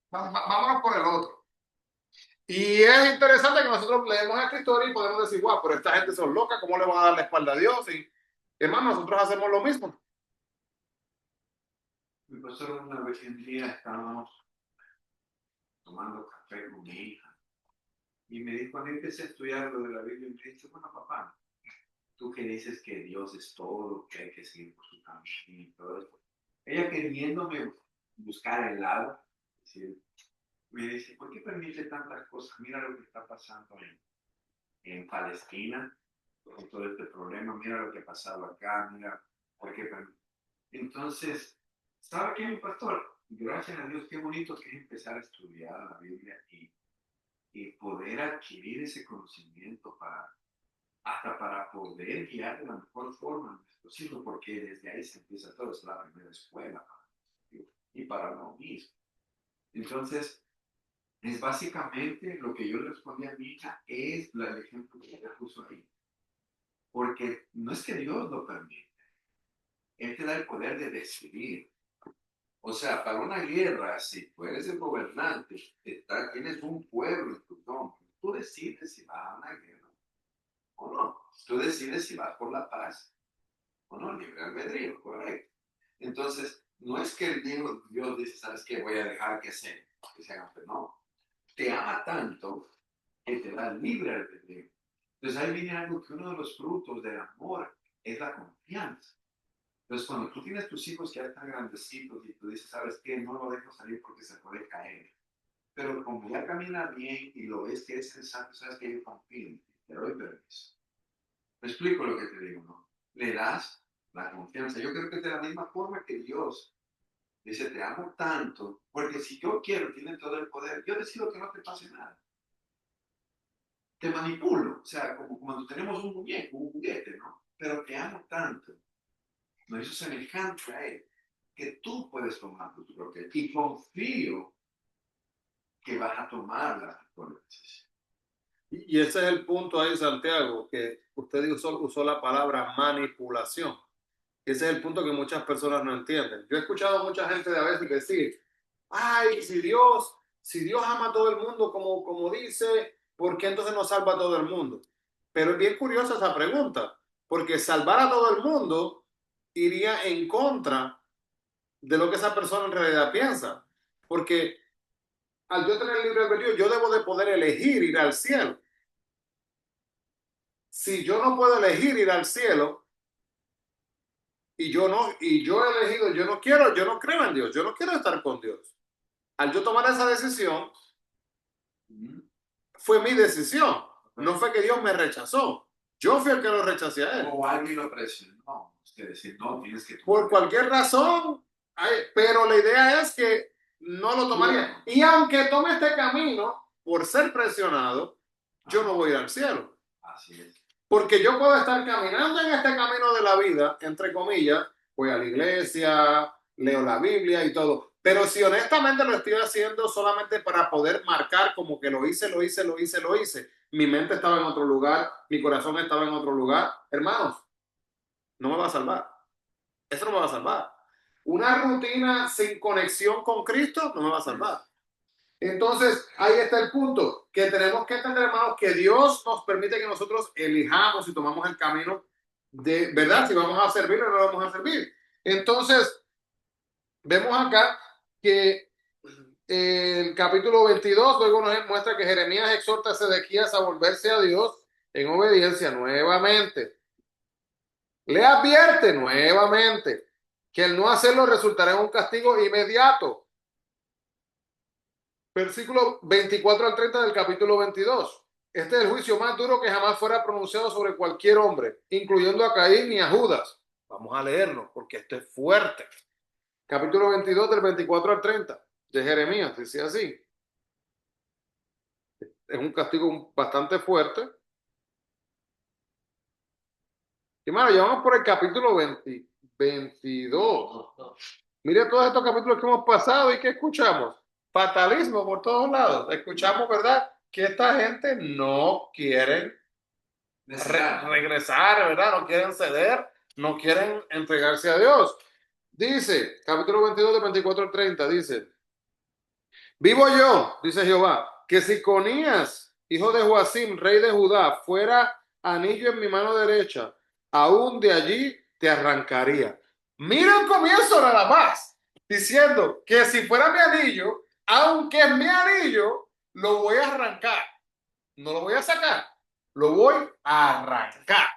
Speaker 1: vámonos por el otro. Y es interesante que nosotros leemos esta historia y podemos decir, wow, pero esta gente son loca, ¿cómo le van a dar la espalda a Dios? Y hermano, nosotros hacemos lo mismo.
Speaker 2: Mi pastor, una vez en día estábamos tomando café con mi hija y me dijo, cuando empecé a estudiar lo de la Biblia, me dice, bueno, papá, tú que dices que Dios es todo, que hay que seguir por su camino y todo eso. Ella queriéndome buscar el lado, decir, me dice, ¿por qué permite tantas cosas? Mira lo que está pasando en Palestina, con todo este problema, mira lo que ha pasado acá, mira, ¿por qué permite? Entonces, ¿sabe qué, mi pastor? Gracias a Dios, qué bonito que es empezar a estudiar la Biblia y poder adquirir ese conocimiento hasta para poder guiar de la mejor forma a nuestros hijos, porque desde ahí se empieza todo, es la primera escuela y para lo mismo. Entonces, es básicamente lo que yo le respondí a mi hija, es el ejemplo que ella puso ahí. Porque no es que Dios lo permite, Él te da el poder de decidir. O sea, para una guerra, si tú eres el gobernante, tienes un pueblo en tu nombre, tú decides si vas a una guerra o no. Tú decides si vas por la paz o no, libre albedrío, correcto. Entonces, no es que Dios dice, ¿sabes qué? Voy a dejar que se hagan, pero no. Te ama tanto que te da libre albedrío. Entonces ahí viene algo que uno de los frutos del amor es la confianza. Entonces cuando tú tienes tus hijos que ya están grandecitos y tú dices, ¿sabes qué? No lo dejo salir porque se puede caer. Pero como ya camina bien y lo ves que es sensato, sabes que yo confío en ti, te doy permiso. Me explico lo que te digo, ¿no? Le das la confianza. Yo creo que es de la misma forma que Dios dice, te amo tanto, porque si yo quiero, tiene todo el poder, yo decido que no te pase nada. Te manipulo, o sea, como cuando tenemos un muñeco, un juguete, ¿no? Pero te amo tanto, me hizo semejante a él, que tú puedes tomar tu propia y confío que vas a tomar la mejor decisión.
Speaker 1: Y ese es el punto ahí, Santiago, que usted usó la palabra manipulación. Ese es el punto que muchas personas no entienden. Yo he escuchado a mucha gente de a veces decir, ay, si Dios ama a todo el mundo como dice, ¿por qué entonces no salva a todo el mundo? Pero es bien curiosa esa pregunta, porque salvar a todo el mundo iría en contra de lo que esa persona en realidad piensa. Porque al yo tener libre albedrío, yo debo de poder elegir ir al cielo. Si yo no puedo elegir ir al cielo y yo he elegido, yo no creo en Dios, yo no quiero estar con Dios. Al yo tomar esa decisión, fue mi decisión. No fue que Dios me rechazó. Yo fui el que lo rechacé a él.
Speaker 2: O alguien lo presionó. Es decir, no, tienes que
Speaker 1: Por cualquier razón, pero la idea es que no lo tomaría. Y aunque tome este camino, por ser presionado, yo no voy al cielo.
Speaker 2: Así es.
Speaker 1: Porque yo puedo estar caminando en este camino de la vida, entre comillas, voy a la iglesia, leo la Biblia y todo. Pero si honestamente lo estoy haciendo solamente para poder marcar como que lo hice, mi mente estaba en otro lugar, mi corazón estaba en otro lugar, hermanos, no me va a salvar. Eso no me va a salvar. Una rutina sin conexión con Cristo no me va a salvar. Entonces, ahí está el punto, que tenemos que entender, hermanos, que Dios nos permite que nosotros elijamos y tomamos el camino de, ¿verdad? Si vamos a servir o no vamos a servir. Entonces, vemos acá que el capítulo 22 luego nos muestra que Jeremías exhorta a Sedequías a volverse a Dios en obediencia nuevamente. Le advierte nuevamente que el no hacerlo resultará en un castigo inmediato. Versículo 24 al 30 del capítulo 22. Este es el juicio más duro que jamás fuera pronunciado sobre cualquier hombre, incluyendo a Caín y a Judas. Vamos a leerlo porque esto es fuerte. Capítulo 22 del 24 al 30 de Jeremías, dice así. Es un castigo bastante fuerte. Y hermano, ya vamos por el capítulo 22. Mire todos estos capítulos que hemos pasado y que escuchamos. Fatalismo por todos lados. Escuchamos, ¿verdad? Que esta gente no quiere regresar, ¿verdad? No quieren ceder, no quieren entregarse a Dios. Dice, capítulo 22 de 24 al 30, dice, vivo yo, dice Jehová, que si Conías, hijo de Joacim, rey de Judá, fuera anillo en mi mano derecha, aún de allí te arrancaría. Mira el comienzo nada más, diciendo que si fuera mi anillo, aunque es mi anillo, lo voy a arrancar. No lo voy a sacar, lo voy a arrancar.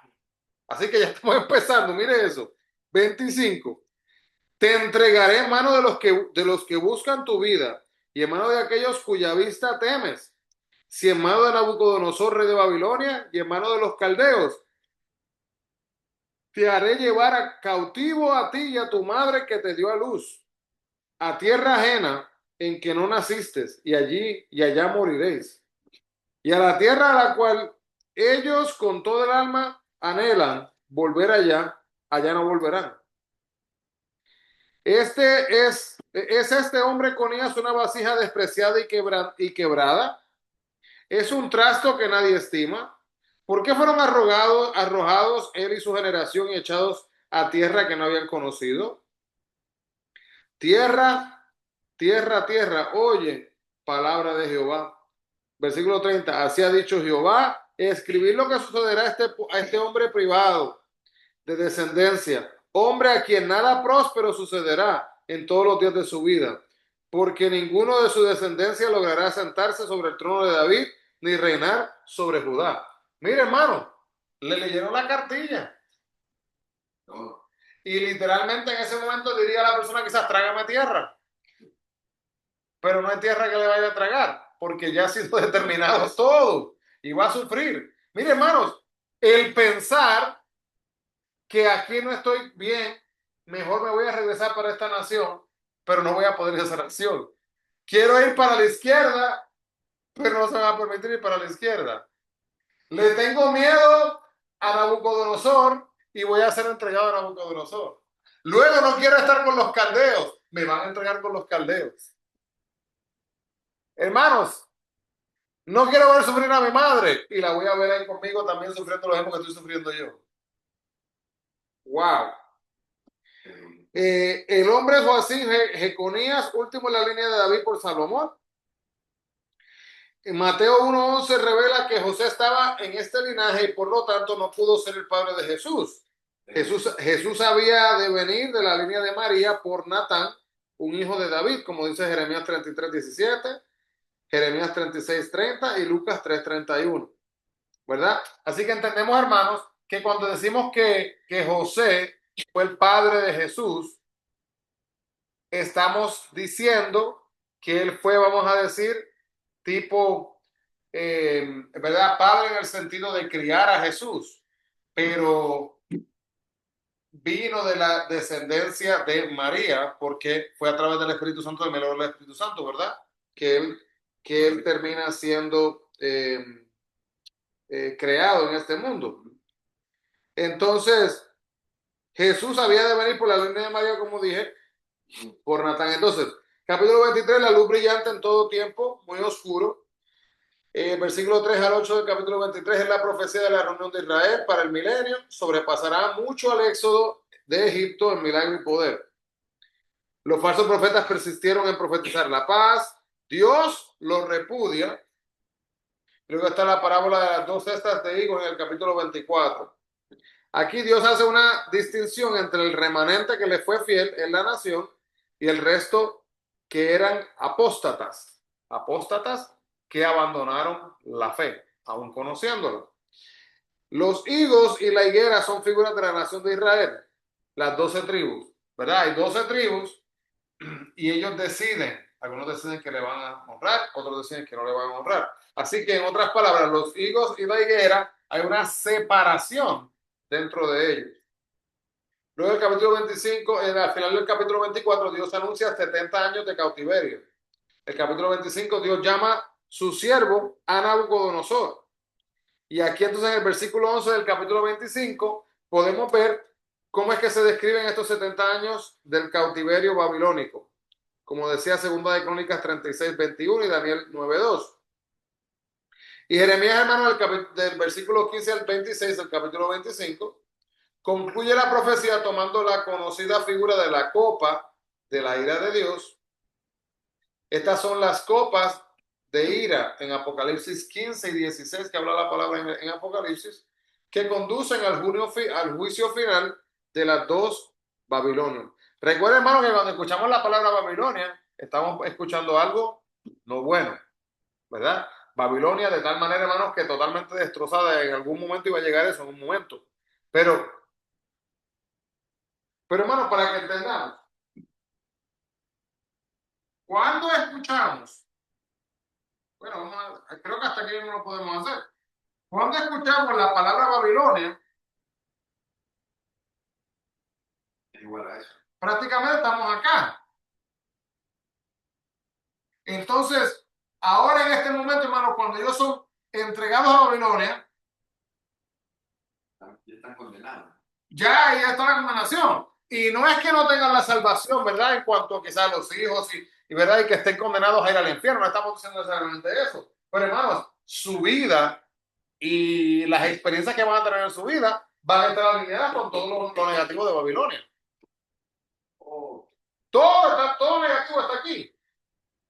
Speaker 1: Así que ya estamos empezando, mire eso. 25. Te entregaré en mano de los que buscan tu vida y en mano de aquellos cuya vista temes. Si en mano de Nabucodonosor, rey de Babilonia, y en mano de los caldeos, te haré llevar a cautivo a ti y a tu madre que te dio a luz, a tierra ajena en que no naciste, y allí y allá moriréis. Y a la tierra a la cual ellos con todo el alma anhelan volver allá, allá no volverán. ¿Es este hombre Conías una vasija despreciada y quebrada? ¿Es un trasto que nadie estima? ¿Por qué fueron arrojados él y su generación y echados a tierra que no habían conocido? Tierra, tierra, tierra, oye, palabra de Jehová. Versículo 30, así ha dicho Jehová, escribir lo que sucederá a este hombre privado de descendencia, hombre a quien nada próspero sucederá en todos los días de su vida, porque ninguno de su descendencia logrará sentarse sobre el trono de David ni reinar sobre Judá. Mire, hermano, le leyeron la cartilla. Y literalmente en ese momento diría a la persona quizás trágame tierra, pero no hay tierra que le vaya a tragar, porque ya ha sido determinado todo y va a sufrir. Mire, hermanos, el pensar que aquí no estoy bien, mejor me voy a regresar para esta nación, pero no voy a poder hacer acción. Quiero ir para la izquierda, pero no se me va a permitir ir para la izquierda. Le tengo miedo a Nabucodonosor y voy a ser entregado a Nabucodonosor. Luego no quiero estar con los caldeos, me van a entregar con los caldeos. Hermanos, no quiero ver sufrir a mi madre y la voy a ver ahí conmigo también sufriendo lo mismo que estoy sufriendo yo. Wow. El hombre es Joacim Jeconías, último en la línea de David por Salomón. En Mateo 1:11 revela que José estaba en este linaje y por lo tanto no pudo ser el padre de Jesús. Jesús había de venir de la línea de María por Natán, un hijo de David, como dice Jeremías 33:17, Jeremías 36:30 y Lucas 3:31, ¿verdad? Así que entendemos, hermanos, que cuando decimos que José fue el padre de Jesús, estamos diciendo que él fue, vamos a decir, tipo, ¿verdad? Padre en el sentido de criar a Jesús, pero vino de la descendencia de María, porque fue a través del Espíritu Santo, del milagro del Espíritu Santo, ¿verdad? Que él termina siendo creado en este mundo. Entonces, Jesús había de venir por la línea de María, como dije, por Natán. Entonces, capítulo 23, la luz brillante en todo tiempo, muy oscuro. Versículo 3 al 8 del capítulo 23 es la profecía de la reunión de Israel para el milenio. Sobrepasará mucho al éxodo de Egipto en milagro y poder. Los falsos profetas persistieron en profetizar la paz. Dios los repudia. Luego está la parábola de las dos cestas de higos en el capítulo 24. Aquí Dios hace una distinción entre el remanente que le fue fiel en la nación y el resto que eran apóstatas. Apóstatas que abandonaron la fe, aún conociéndolo. Los higos y la higuera son figuras de la nación de Israel, las 12 tribus, ¿verdad? Hay 12 tribus y ellos deciden, algunos deciden que le van a honrar, otros deciden que no le van a honrar. Así que en otras palabras, los higos y la higuera, hay una separación dentro de ellos. Luego del capítulo 25, al final del capítulo 24, Dios anuncia 70 años de cautiverio. El capítulo 25, Dios llama su siervo a Nabucodonosor. Y aquí entonces en el versículo 11 del capítulo 25 podemos ver cómo es que se describen estos 70 años del cautiverio babilónico. Como decía Segunda de Crónicas 36:21 y Daniel 9:2. Y Jeremías, hermano, del versículo 15 al 26 del capítulo 25, concluye la profecía tomando la conocida figura de la copa de la ira de Dios. Estas son las copas de ira en Apocalipsis 15 y 16, que habla la palabra en Apocalipsis, que conducen al juicio final de las dos Babilonias. Recuerden, hermano, que cuando escuchamos la palabra Babilonia, estamos escuchando algo no bueno, ¿verdad? Babilonia de tal manera, hermanos, que totalmente destrozada en algún momento iba a llegar eso en un momento. Pero, hermanos, para que entendamos, cuando escuchamos, bueno, creo que hasta aquí no lo podemos hacer. Cuando escuchamos la palabra Babilonia,
Speaker 2: Es igual a eso.
Speaker 1: prácticamente estamos acá. Entonces, ahora en este momento, hermanos, cuando ellos son entregados a Babilonia,
Speaker 2: Ya están condenados.
Speaker 1: ya ahí está la condenación. Y no es que no tengan la salvación, ¿verdad? En cuanto quizás a los hijos ¿verdad? Y que estén condenados a ir al infierno. No estamos diciendo necesariamente eso. Pero, hermanos, su vida y las experiencias que van a tener en su vida van a estar alineadas con todo lo negativo de Babilonia.
Speaker 2: Oh,
Speaker 1: Todo negativo está aquí.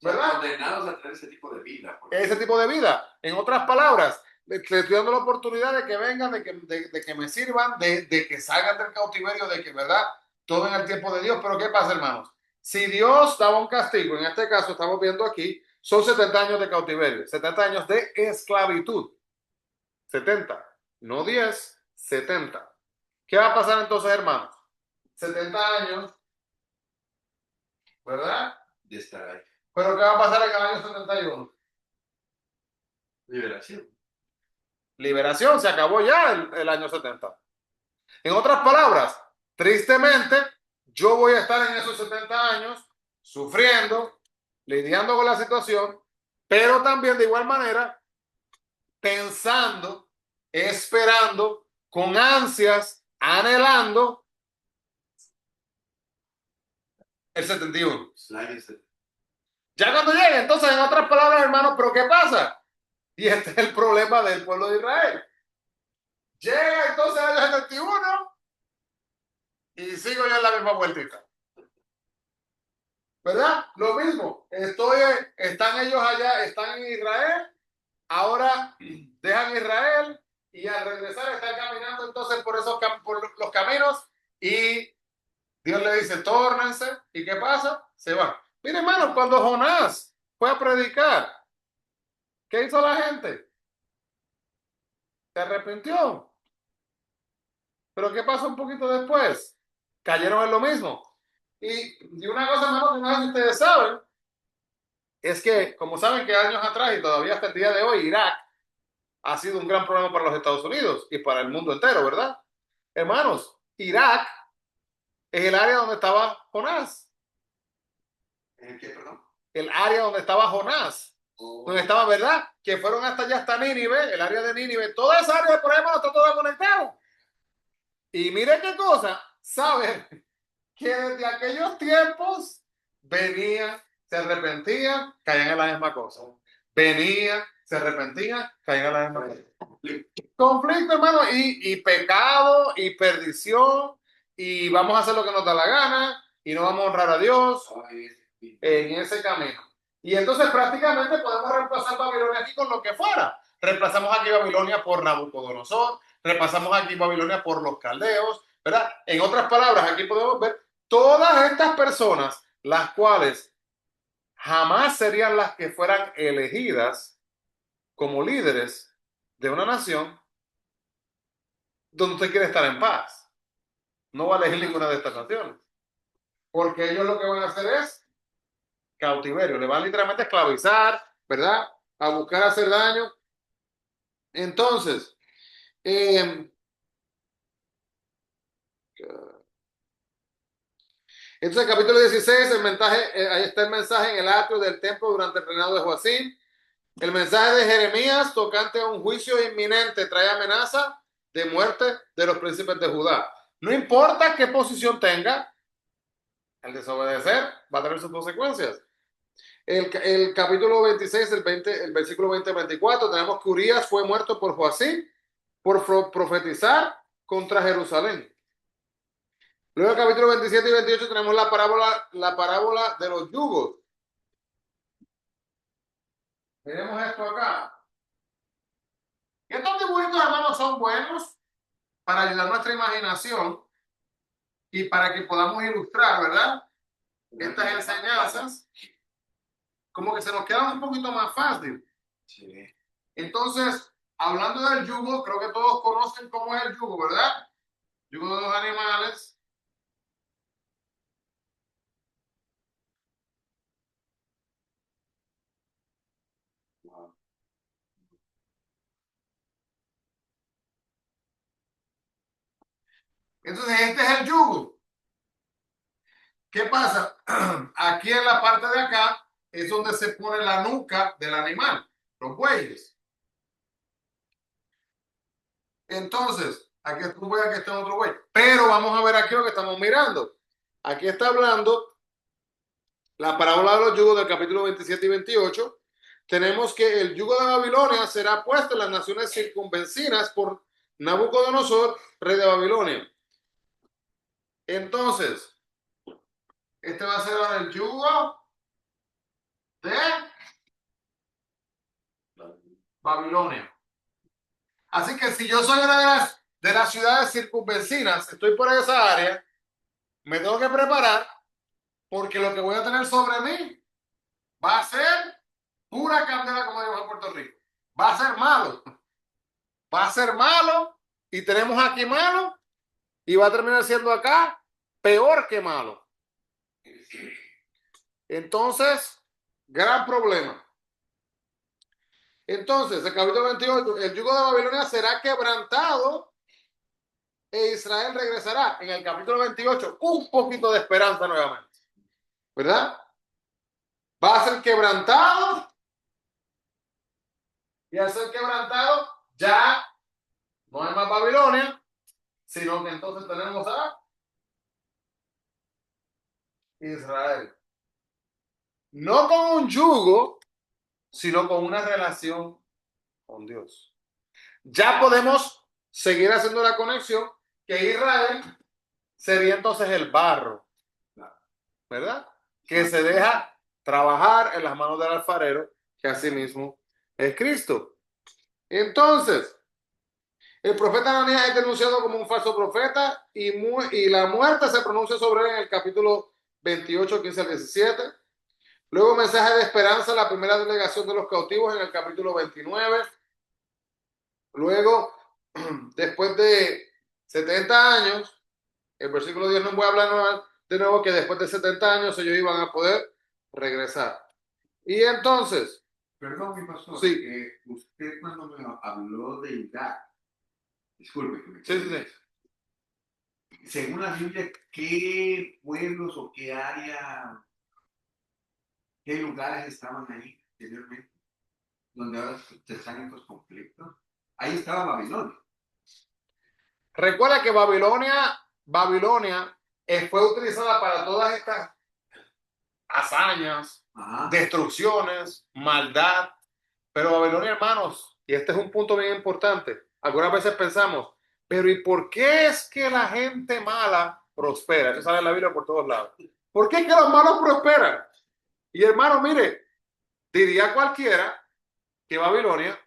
Speaker 1: ¿Verdad?
Speaker 2: Condenados a tener ese tipo de vida.
Speaker 1: Ese tipo de vida. En otras palabras, le estoy dando la oportunidad de que vengan, de que me sirvan, de que salgan del cautiverio, de que, ¿verdad? Todo en el tiempo de Dios. Pero ¿qué pasa, hermanos? Si Dios daba un castigo, en este caso estamos viendo aquí, son 70 años de cautiverio, 70 años de esclavitud. 70, no 10, 70. ¿Qué va a pasar entonces, hermanos? 70 años, ¿verdad?
Speaker 2: De estar ahí.
Speaker 1: Pero ¿qué va a pasar en el año 71?
Speaker 2: Liberación.
Speaker 1: Liberación, se acabó ya el año 70. En otras palabras, tristemente, yo voy a estar en esos 70 años sufriendo, lidiando con la situación, pero también de igual manera pensando, esperando, con ansias, anhelando el 71. Ya cuando llegue, entonces, en otras palabras, hermanos, ¿pero qué pasa? Y este es el problema del pueblo de Israel. Llega entonces el año 71 y sigo yo en la misma vueltita. ¿Verdad? Lo mismo. Están ellos allá, están en Israel, ahora dejan Israel y al regresar están caminando entonces por por los caminos y Dios le dice, tórnense. ¿Y qué pasa? Se van. Mire, hermano, cuando Jonás fue a predicar, ¿qué hizo la gente? Se arrepintió. Pero ¿qué pasó un poquito después? Cayeron en lo mismo. Y una cosa, hermano, que no sé si ustedes saben, es que, como saben que años atrás y todavía hasta el día de hoy, Irak ha sido un gran problema para los Estados Unidos y para el mundo entero, ¿verdad? Hermanos, Irak es el área donde estaba Jonás.
Speaker 2: ¿En qué, perdón?
Speaker 1: El área donde estaba Jonás.
Speaker 2: Oh.
Speaker 1: Donde estaba, ¿verdad? Que fueron hasta allá, hasta Nínive, el área de Nínive. Toda esa área de por ahí, hermano, está todo conectado. Y mire qué cosa, ¿saben? Que desde aquellos tiempos venían, se arrepentían, caían en la misma cosa. Venían, se arrepentían, caían en la misma cosa. Conflicto, hermano, y pecado, y perdición, y vamos a hacer lo que nos da la gana, y no vamos a honrar a Dios en ese camino. Y entonces prácticamente podemos reemplazar Babilonia aquí con lo que fuera. Reemplazamos aquí Babilonia por Nabucodonosor, reemplazamos aquí Babilonia por los caldeos, ¿verdad? En otras palabras, aquí podemos ver todas estas personas, las cuales jamás serían las que fueran elegidas como líderes de una nación donde usted quiere estar en paz. No va a elegir ninguna de estas naciones. Porque ellos lo que van a hacer es cautiverio. Le van literalmente a esclavizar, ¿verdad? A buscar hacer daño. Entonces, Entonces, capítulo 16, el mensaje, ahí está el mensaje en el atrio del templo durante el reinado de Joacim. El mensaje de Jeremías tocante a un juicio inminente trae amenaza de muerte de los príncipes de Judá. No importa qué posición tenga, el desobedecer va a tener sus consecuencias. El capítulo 26, el versículo 20-24, tenemos que Urías fue muerto por Joacim por profetizar contra Jerusalén. Luego el capítulo 27 y 28 tenemos la parábola de los yugos. Miremos esto acá. Estos dibujitos, hermanos, son buenos para ayudar nuestra imaginación y para que podamos ilustrar, ¿verdad? Estas enseñanzas, como que se nos quedan un poquito más fácil.
Speaker 2: Sí.
Speaker 1: Entonces, hablando del yugo, creo que todos conocen cómo es el yugo, ¿verdad? Yugo de los animales. Entonces, este es el yugo. ¿Qué pasa? Aquí en la parte de acá es donde se pone la nuca del animal, los bueyes. Entonces, aquí está un buey, aquí está otro buey. Pero vamos a ver aquí lo que estamos mirando. Aquí está hablando la parábola de los yugos del capítulo 27 y 28. Tenemos que el yugo de Babilonia será puesto en las naciones circunvecinas por Nabucodonosor, rey de Babilonia. Entonces, este va a ser ahora el yugo de Babilonia. Así que si yo soy una de las ciudades circunvecinas, estoy por esa área, me tengo que preparar porque lo que voy a tener sobre mí va a ser pura candela, como digo en Puerto Rico. Va a ser malo. Va a ser malo y tenemos aquí malo y va a terminar siendo acá peor que malo. Entonces, gran problema. Entonces, el capítulo 28, el yugo de Babilonia será quebrantado e Israel regresará. En el capítulo 28, un poquito de esperanza nuevamente. ¿Verdad? Va a ser quebrantado y al ser quebrantado ya no hay más Babilonia, sino que entonces tenemos a Israel. No con un yugo, sino con una relación con Dios. Ya podemos seguir haciendo la conexión que Israel sería entonces el barro, ¿verdad? Que se deja trabajar en las manos del alfarero, que asimismo es Cristo. Entonces, el profeta Ananías es denunciado como un falso profeta y la muerte se pronuncia sobre él en el capítulo 28, 15 al 17. Luego, mensaje de esperanza, la primera delegación de los cautivos en el capítulo 29. Luego, después de 70 años, el versículo 10 no voy a hablar de nuevo que después de 70 años ellos iban a poder regresar. Y entonces,
Speaker 2: Perdón, mi pastor,
Speaker 1: sí,
Speaker 2: usted cuando me habló de Irak, disculpe que me
Speaker 1: sí, sí, sí.
Speaker 2: según la Biblia, ¿qué pueblos o qué área, qué lugares estaban ahí anteriormente, donde ahora están estos conflictos? Ahí estaba Babilonia.
Speaker 1: Recuerda que Babilonia fue utilizada para todas estas hazañas,
Speaker 2: Ajá.
Speaker 1: destrucciones, maldad. Pero Babilonia, hermanos, y este es un punto bien importante, algunas veces pensamos, pero ¿y por qué es que la gente mala prospera? Eso sale en la Biblia por todos lados. ¿Por qué es que los malos prosperan? Y hermano, mire, diría cualquiera que Babilonia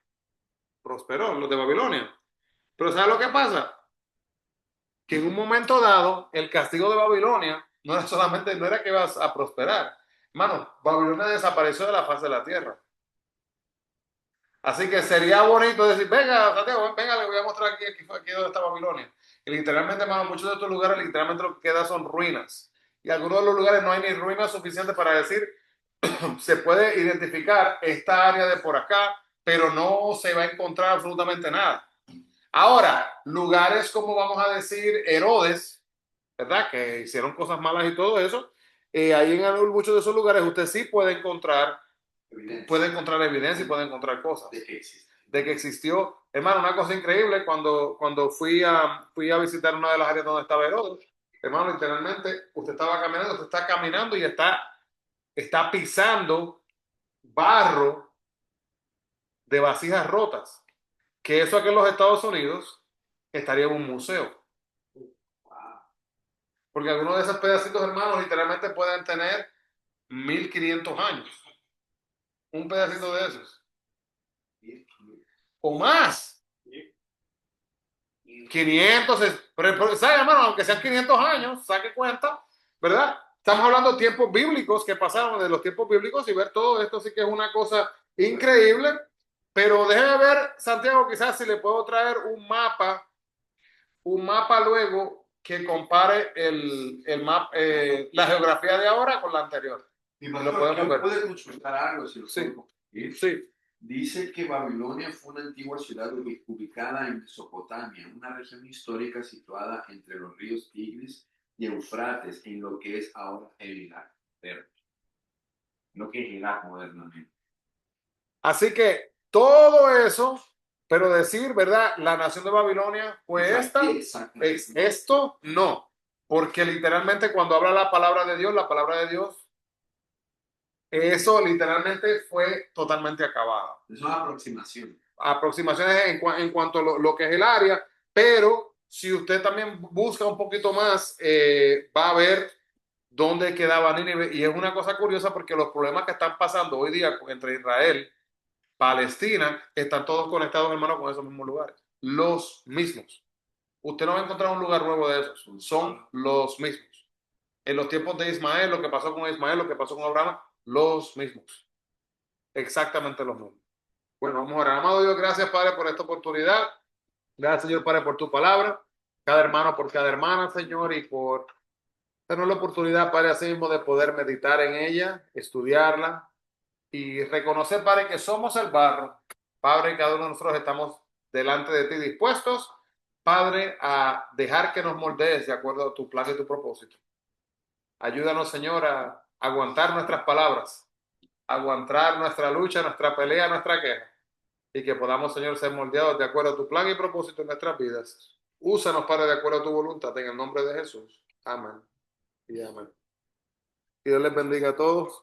Speaker 1: prosperó, los de Babilonia. Pero ¿sabe lo que pasa? Que en un momento dado, el castigo de Babilonia no era solamente, no era que ibas a prosperar. Hermano, Babilonia desapareció de la faz de la tierra. Así que sería bonito decir, venga, Santiago, venga, le voy a mostrar aquí donde está Babilonia. Y literalmente, hermano, muchos de estos lugares literalmente lo que queda son ruinas. Y algunos de los lugares no hay ni ruinas suficientes para decir, se puede identificar esta área de por acá, pero no se va a encontrar absolutamente nada. Ahora, lugares como vamos a decir Herodes, ¿verdad? Que hicieron cosas malas y todo eso. Ahí en muchos de esos lugares usted sí puede encontrar evidencia y puede encontrar cosas
Speaker 2: de que existe.
Speaker 1: de que existió. Hermano, una cosa increíble, cuando fui a visitar una de las áreas donde estaba Herodes, hermano, literalmente usted está caminando y está pisando barro de vasijas rotas, que eso aquí en los Estados Unidos estaría en un museo,
Speaker 2: Wow.
Speaker 1: porque algunos de esos pedacitos, hermanos, literalmente pueden tener 1500 años, un pedacito de esos, o más. 500, ¿sabe, hermano? Aunque sean 500 años, saque cuenta, ¿verdad? Estamos hablando de tiempos bíblicos que pasaron de los tiempos bíblicos y ver todo esto sí que es una cosa increíble. Pero déjeme ver, Santiago, quizás si le puedo traer un mapa luego que compare la geografía de ahora con la anterior.
Speaker 2: Mi
Speaker 1: Lo
Speaker 2: pastor,
Speaker 1: podemos
Speaker 2: yo
Speaker 1: ver.
Speaker 2: pude consultar algo, si lo
Speaker 1: Sí,
Speaker 2: puedo compartir.
Speaker 1: sí.
Speaker 2: Dice que Babilonia fue una antigua ciudad ubicada en Mesopotamia, una región histórica situada entre los ríos Tigris y Eufrates, en lo que es ahora el Irak, lo que es Irak modernamente.
Speaker 1: Así que todo eso, pero decir, ¿verdad? La nación de Babilonia fue esto, no. Porque literalmente cuando habla la palabra de Dios, eso literalmente fue totalmente acabado.
Speaker 2: Es una aproximación.
Speaker 1: Aproximaciones en cuanto a lo que es el área, pero si usted también busca un poquito más, va a ver dónde quedaba Nínive. Y es una cosa curiosa porque los problemas que están pasando hoy día entre Israel Palestina, están todos conectados, hermano, con esos mismos lugares. Los mismos. Usted no va a encontrar un lugar nuevo de esos. Son los mismos. En los tiempos de Ismael, lo que pasó con Ismael, lo que pasó con Abraham, los mismos. Exactamente los mismos. Bueno, vamos a orar. Amado Dios, gracias, Padre, por esta oportunidad. Gracias, Señor, Padre, por tu palabra. Cada hermano por cada hermana, Señor, y por darnos la oportunidad, Padre, así mismo de poder meditar en ella, estudiarla, y reconocer, Padre, que somos el barro. Padre, cada uno de nosotros estamos delante de ti dispuestos, Padre, a dejar que nos moldees de acuerdo a tu plan y tu propósito. Ayúdanos, Señor, a aguantar nuestras palabras, aguantar nuestra lucha, nuestra pelea, nuestra queja, y que podamos, Señor, ser moldeados de acuerdo a tu plan y propósito en nuestras vidas. Úsanos, Padre, de acuerdo a tu voluntad, en el nombre de Jesús. Amén y amén. Que Dios les bendiga a todos.